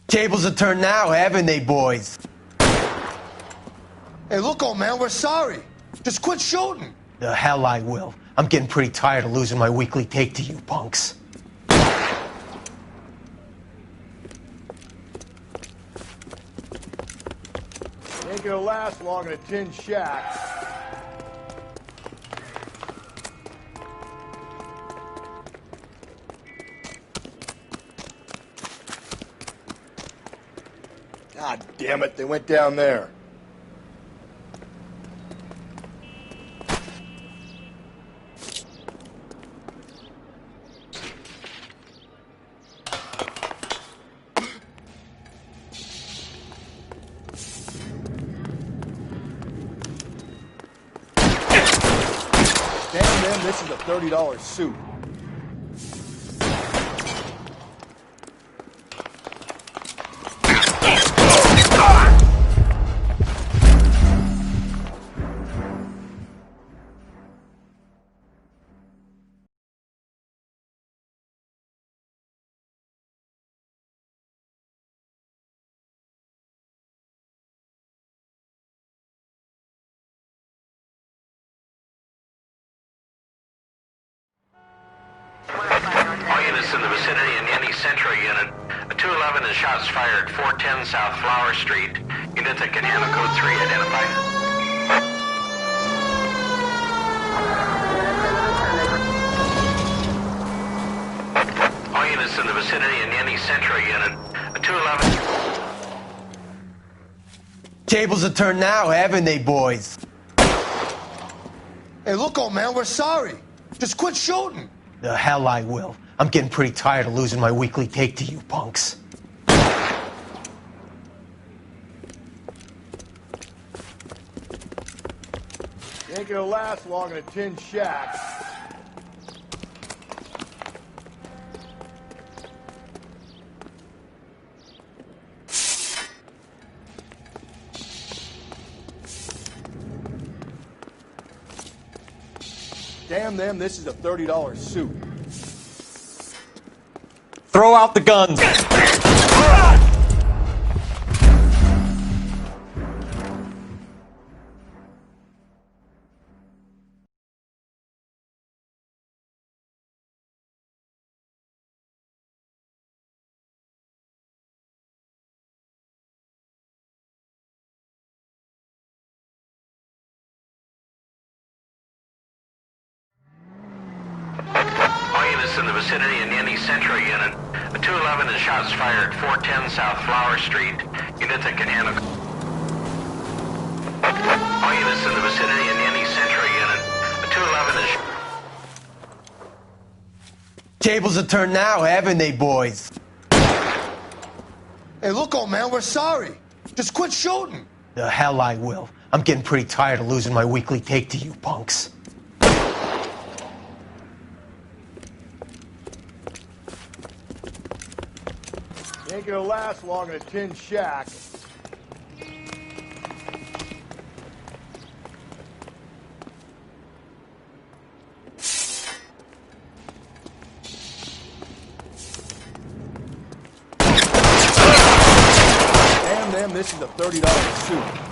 Tables are turned now, haven't they, boys? Hey, look, old man, we're sorry. Just quit shooting. The hell I will. I'm getting pretty tired of losing my weekly take to you punks. Ain't gonna last long in a tin shack. God damn it, they went down there. Damn them, this is a $30 suit. All units in the vicinity in any Central unit. A 211 is shots fired 410 South Flower Street. Units at Canano Code 3 identify. All units in the vicinity in any Central unit. A 211... Tables are turned now, haven't they, boys? Hey, look, old man, we're sorry. Just quit shooting. The hell I will. I'm getting pretty tired of losing my weekly take to you punks. Ain't gonna last long in a tin shack. Damn them, this is a $30 suit. Throw out the guns! All units in the vicinity in any Central unit. A 211 is shots fired 410 South Flower Street. Units at Canano. All units in the vicinity in any Central unit. A 211 is... Tables are turned now, haven't they, boys? Hey, look, old man, we're sorry. Just quit shooting. The hell I will. I'm getting pretty tired of losing my weekly take to you punks. Ain't gonna last long in a tin shack. Damn them, this is a $30 suit.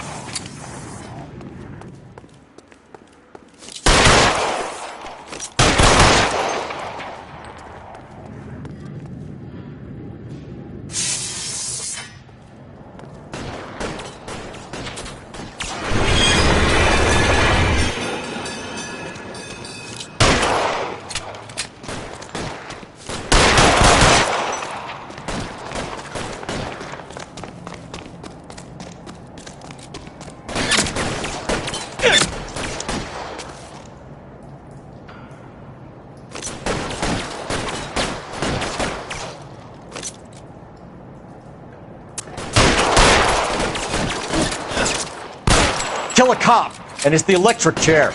Kill a cop, and it's the electric chair.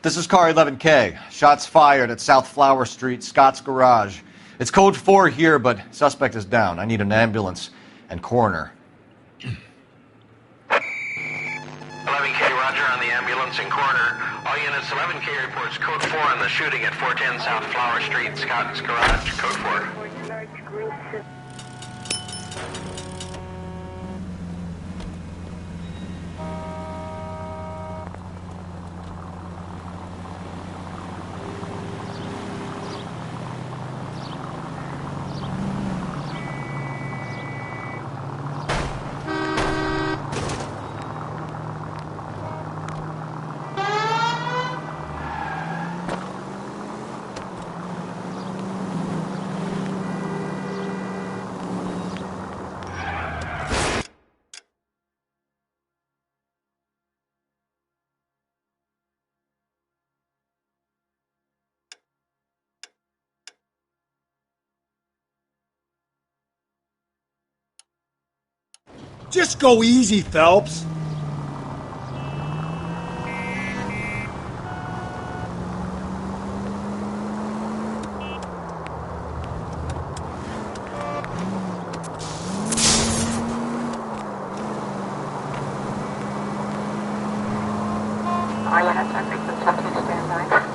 This is car 11K. Shots fired at South Flower Street, Scott's Garage. It's code 4 here, but suspect is down. I need an ambulance and coroner. 11K, roger on the ambulance and coroner. All units, 11K reports code 4 on the shooting at 410 South Flower Street, Scott's Garage, code 4. Just go easy, Phelps. All units on frequency 17 standby.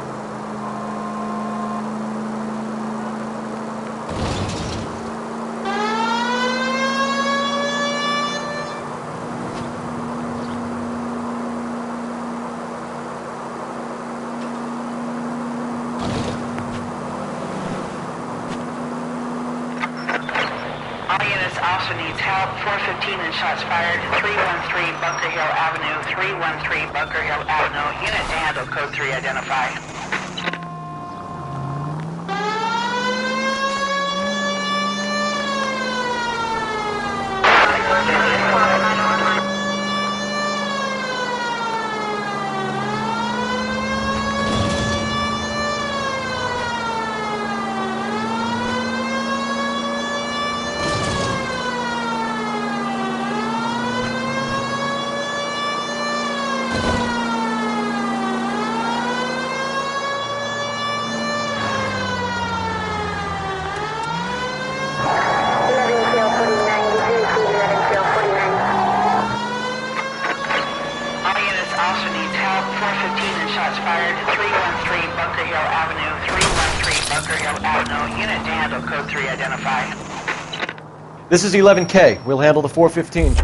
Officer needs help. 415 and shots fired. 313 Bunker Hill Avenue. 313 Bunker Hill Avenue. Unit to handle code 3 identify. This is 11K. We'll handle the 415.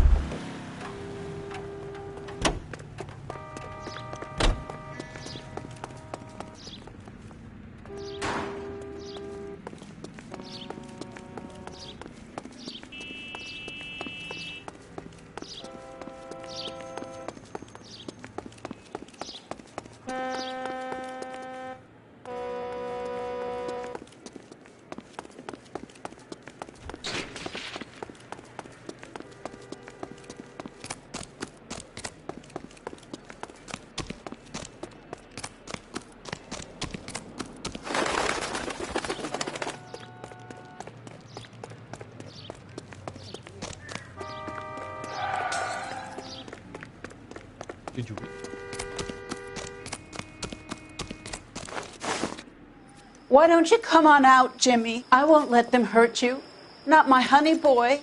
Did you? Why don't you come on out, Jimmy? I won't let them hurt you. Not my honey boy.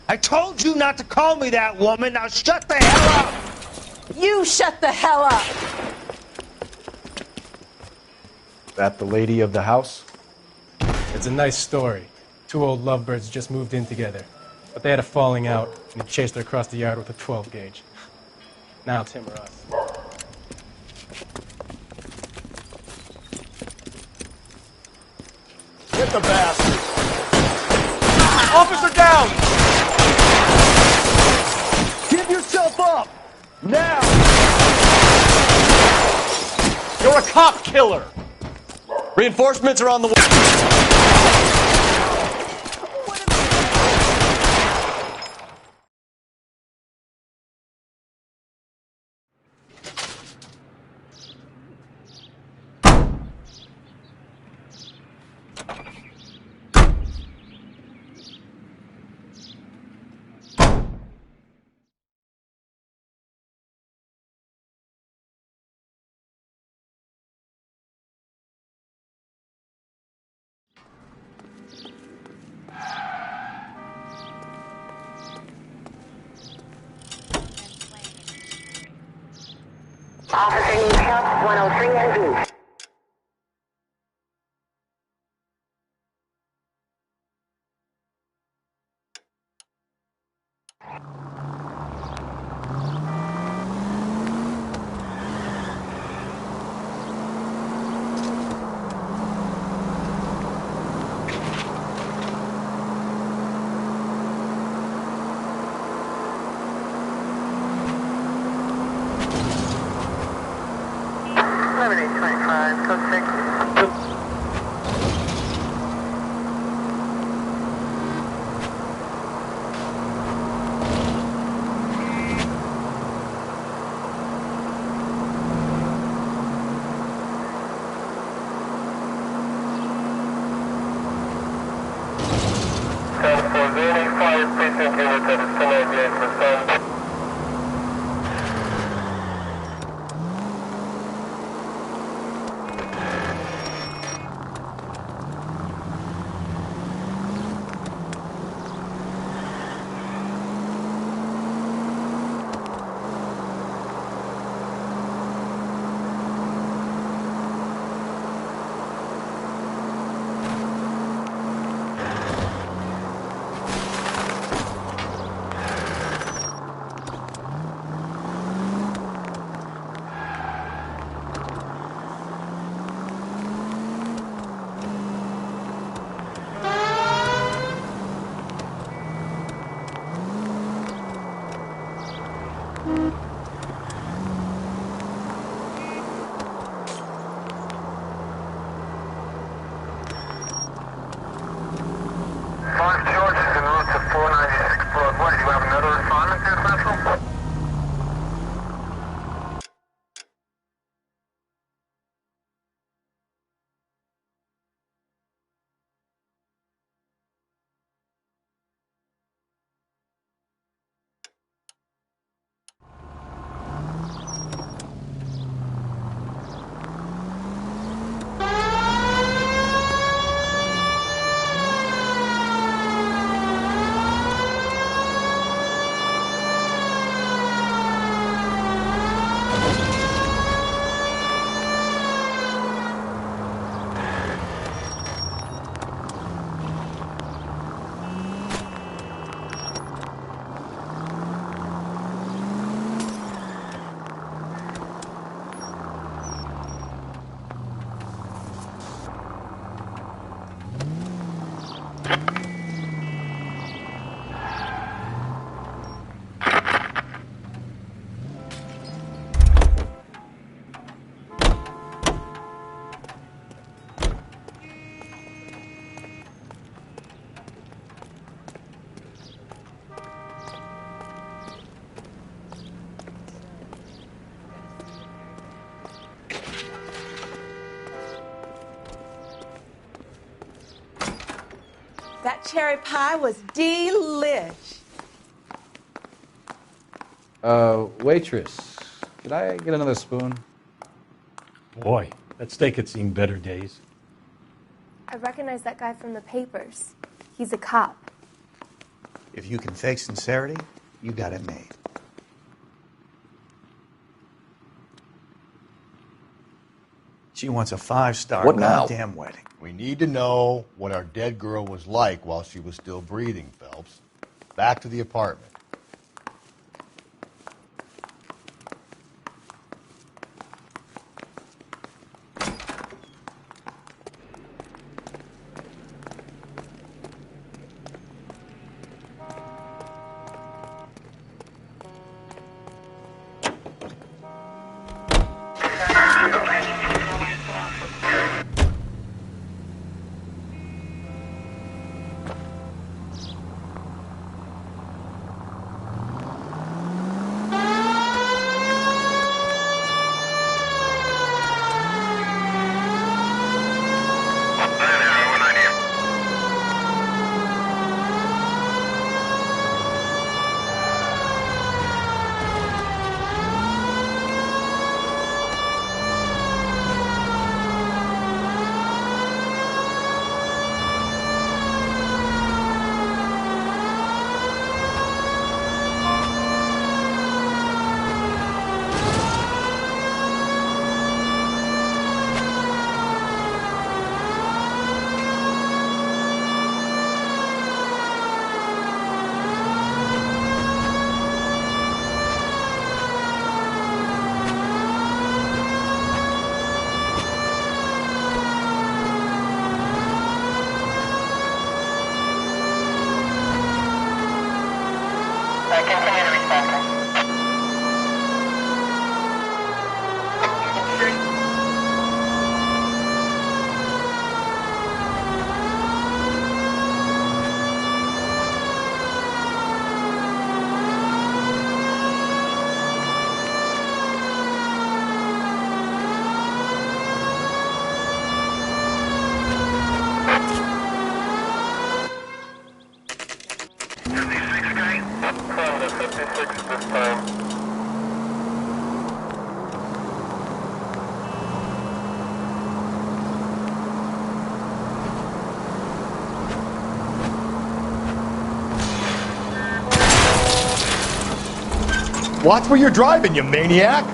I told you not to call me that, woman. Now shut the hell up! You shut the hell up! That the lady of the house? It's a nice story. Two old lovebirds just moved in together. But they had a falling out, and he chased her across the yard with a 12 gauge. Now it's him or us. Hit the bastard! Officer down! Give yourself up! Now! You're a cop killer! Reinforcements are on the way. Officer needs help, 103 and VOUS. That cherry pie was delish. Waitress, could I get another spoon? Boy, that steak had seen better days. I recognize that guy from the papers. He's a cop. If you can fake sincerity, you got it made. She wants a 5-star What now? goddamn wedding. We need to know what our dead girl was like while she was still breathing, Phelps. Back to the apartment. Watch where you're driving, you maniac!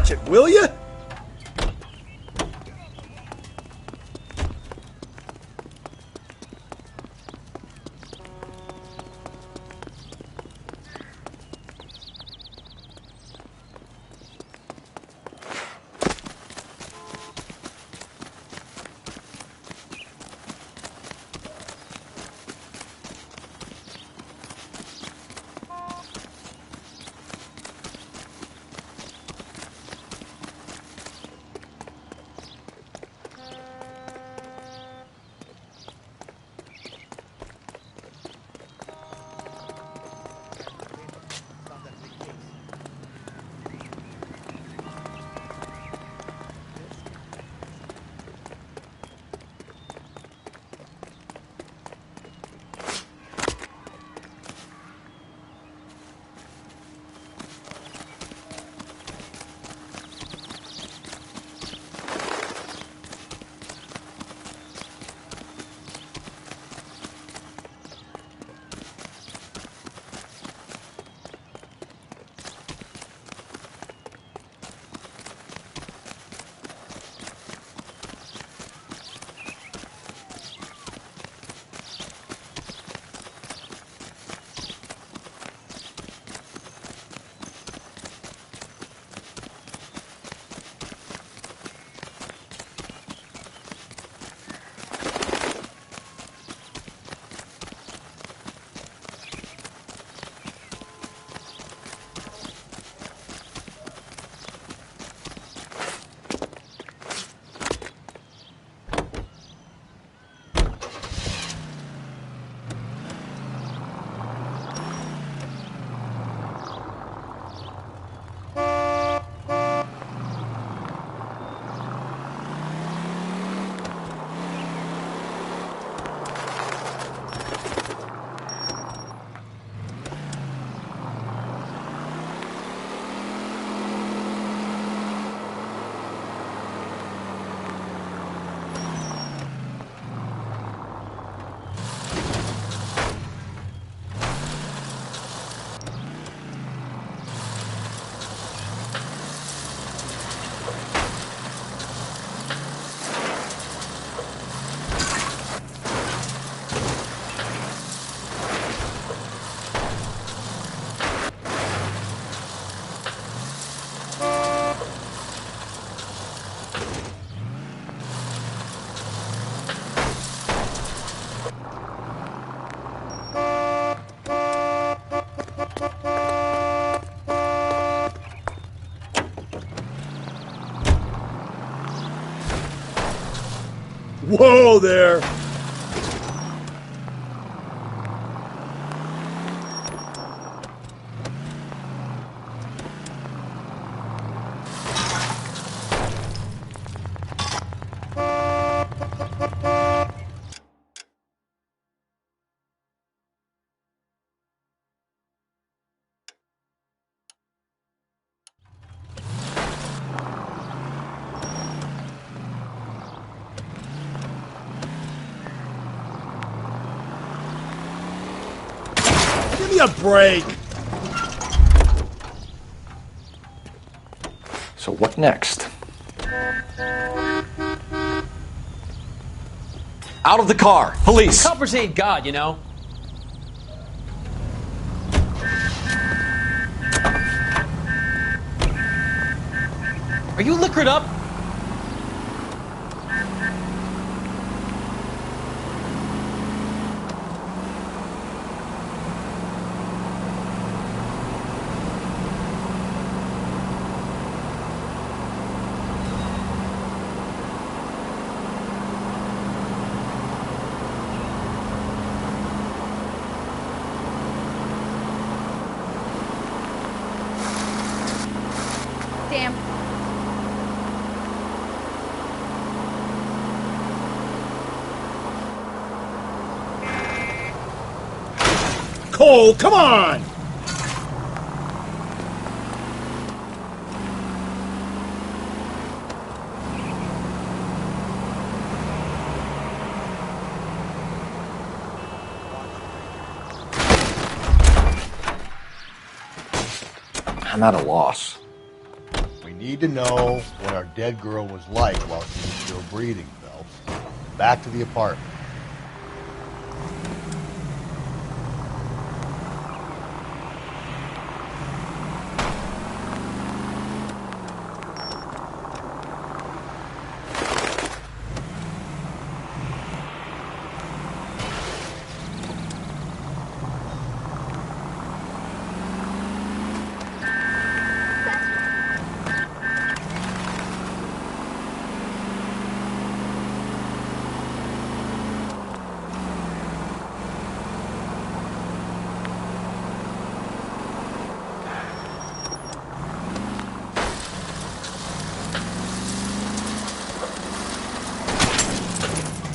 Watch it, will you? Whoa there! Give me a break. So what next? Out of the car! Police! Coppers ain't God, you know. Are you liquored up? Damn. Cole, come on! I'm at a loss. We need to know what our dead girl was like while she was still breathing, Phelps. Back to the apartment.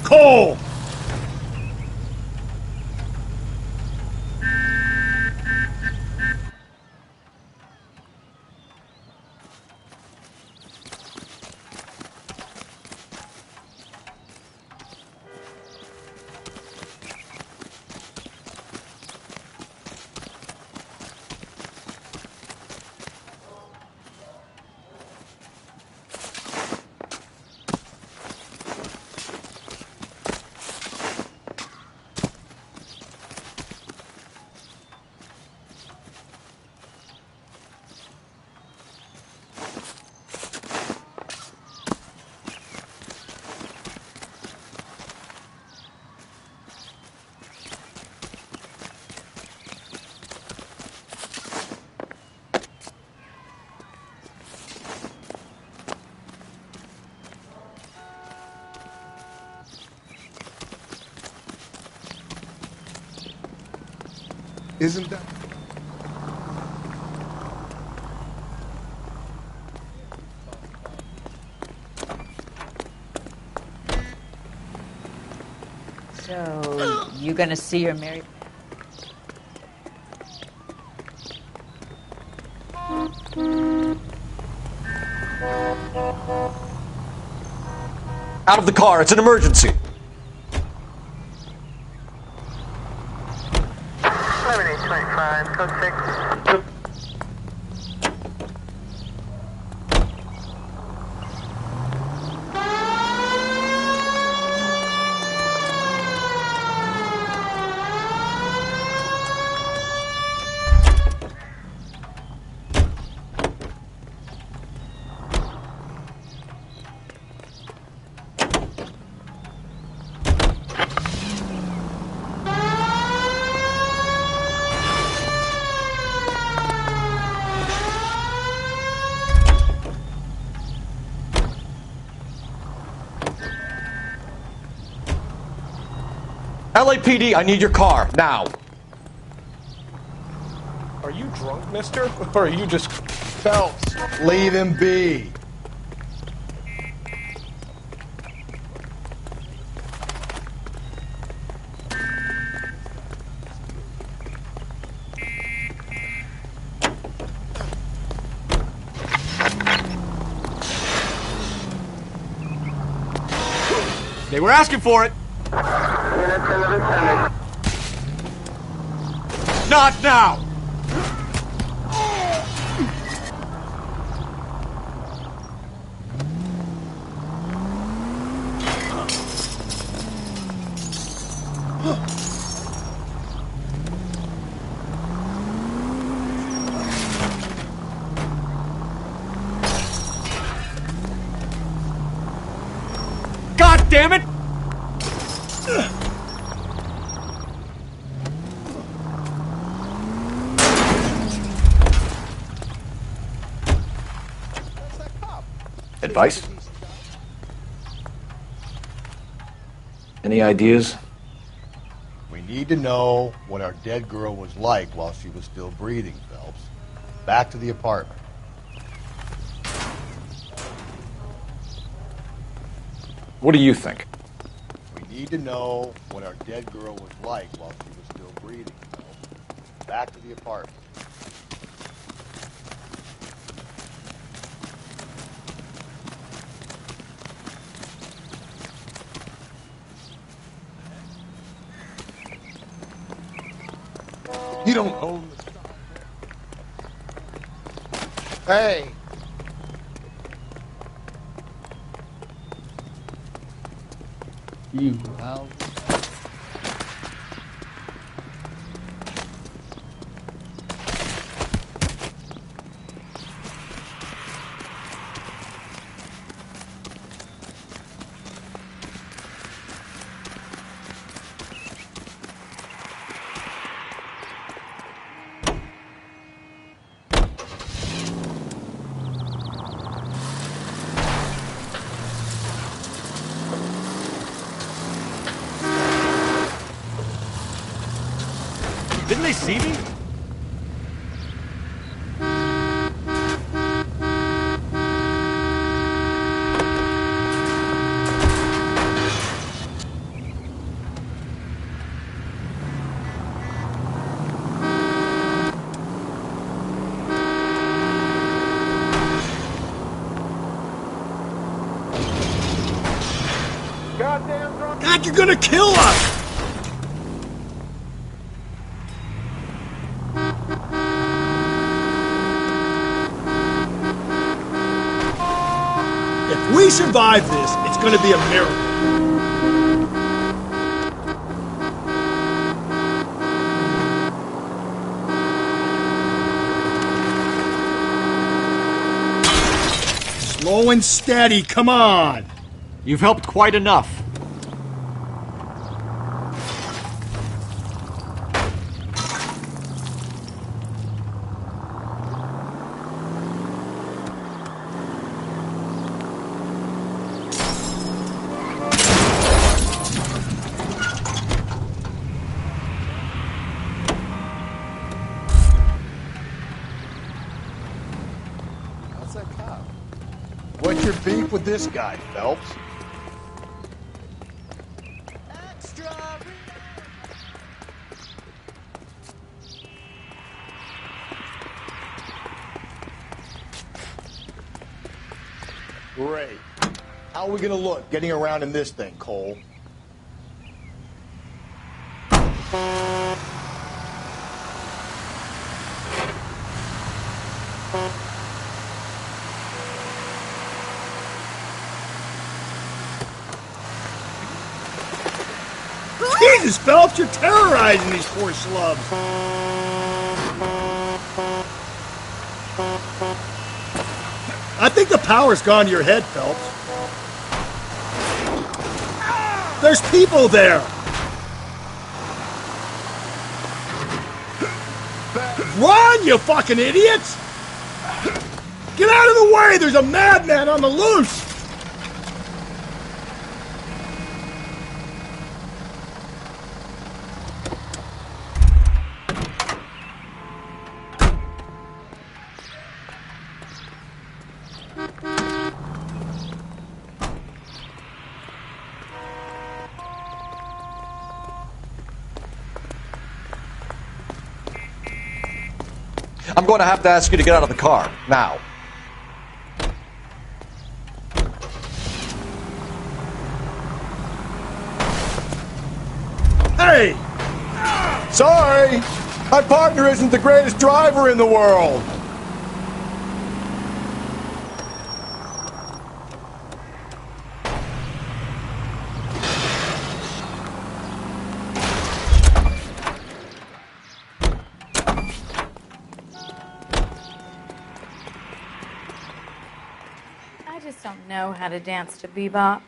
Cole! Isn't that... So, you gonna see your married... Out of the car, it's an emergency! Code 6. LAPD, I need your car, now! Are you drunk, mister? Or are you just... Phelps, leave him be. They were asking for it! Not now! God damn it! Advice? Any ideas? We need to know what our dead girl was like while she was still breathing, Phelps. Back to the apartment. What do you think? We need to know what our dead girl was like while she was still breathing, Phelps. Back to the apartment. You don't own the... Hey! You out. Didn't they see me? God, you're gonna kill us! If we survive this, it's gonna be a miracle. Slow and steady, come on! You've helped quite enough. What's your beef with this guy, Phelps? Great. How are we gonna look getting around in this thing, Cole? Jesus, Phelps, you're terrorizing these poor slubs. I think the power's gone to your head, Phelps. There's people there. Run, you fucking idiots! Get out of the way! There's a madman on the loose! I'm going to have to ask you to get out of the car, now. Hey! Sorry! My partner isn't the greatest driver in the world. I just don't know how to dance to bebop.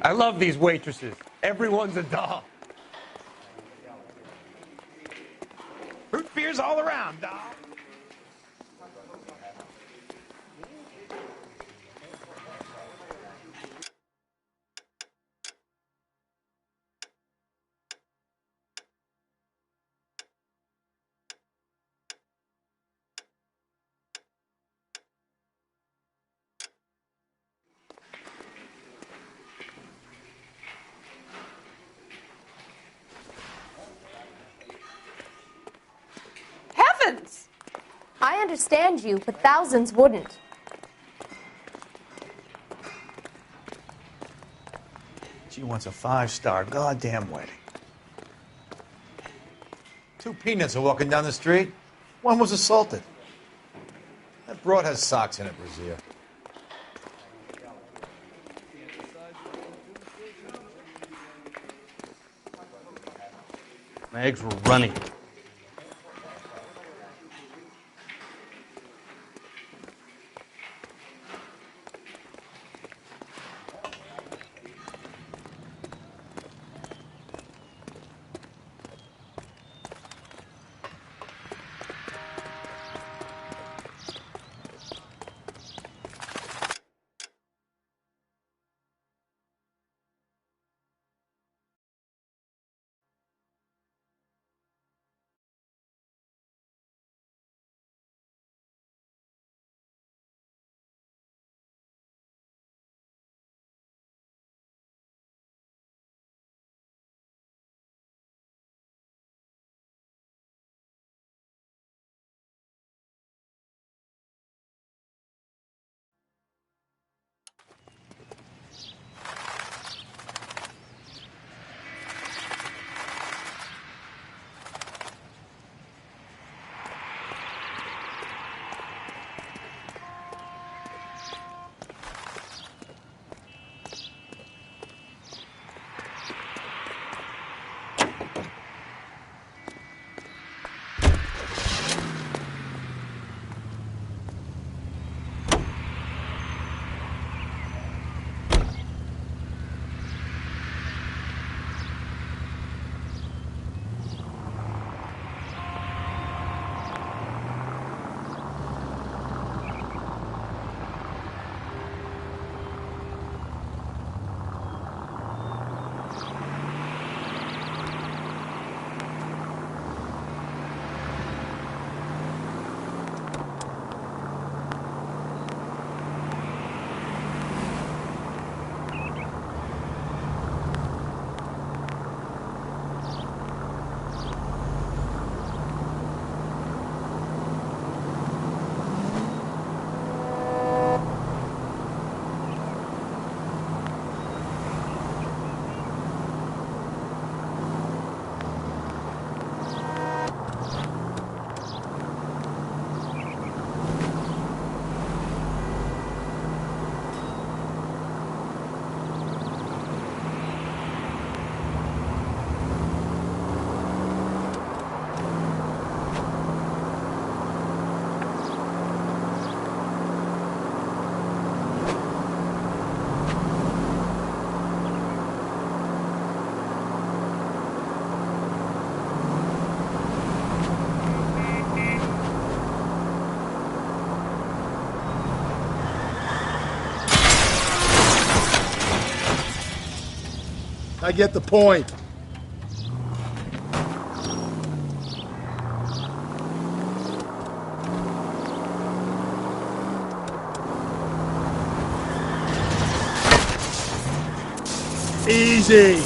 I love these waitresses. Everyone's a doll. Root beers all around, doll. Heavens! I understand you, but thousands wouldn't. She wants a 5-star goddamn wedding. 2 peanuts are walking down the street. One was assaulted. That broad has socks in it, Brazier. My eggs were runny. I get the point. Easy.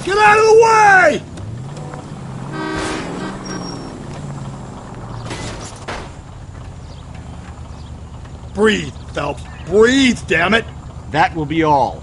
Get out of the way! Breathe, Phelps. Breathe, damn it! That will be all.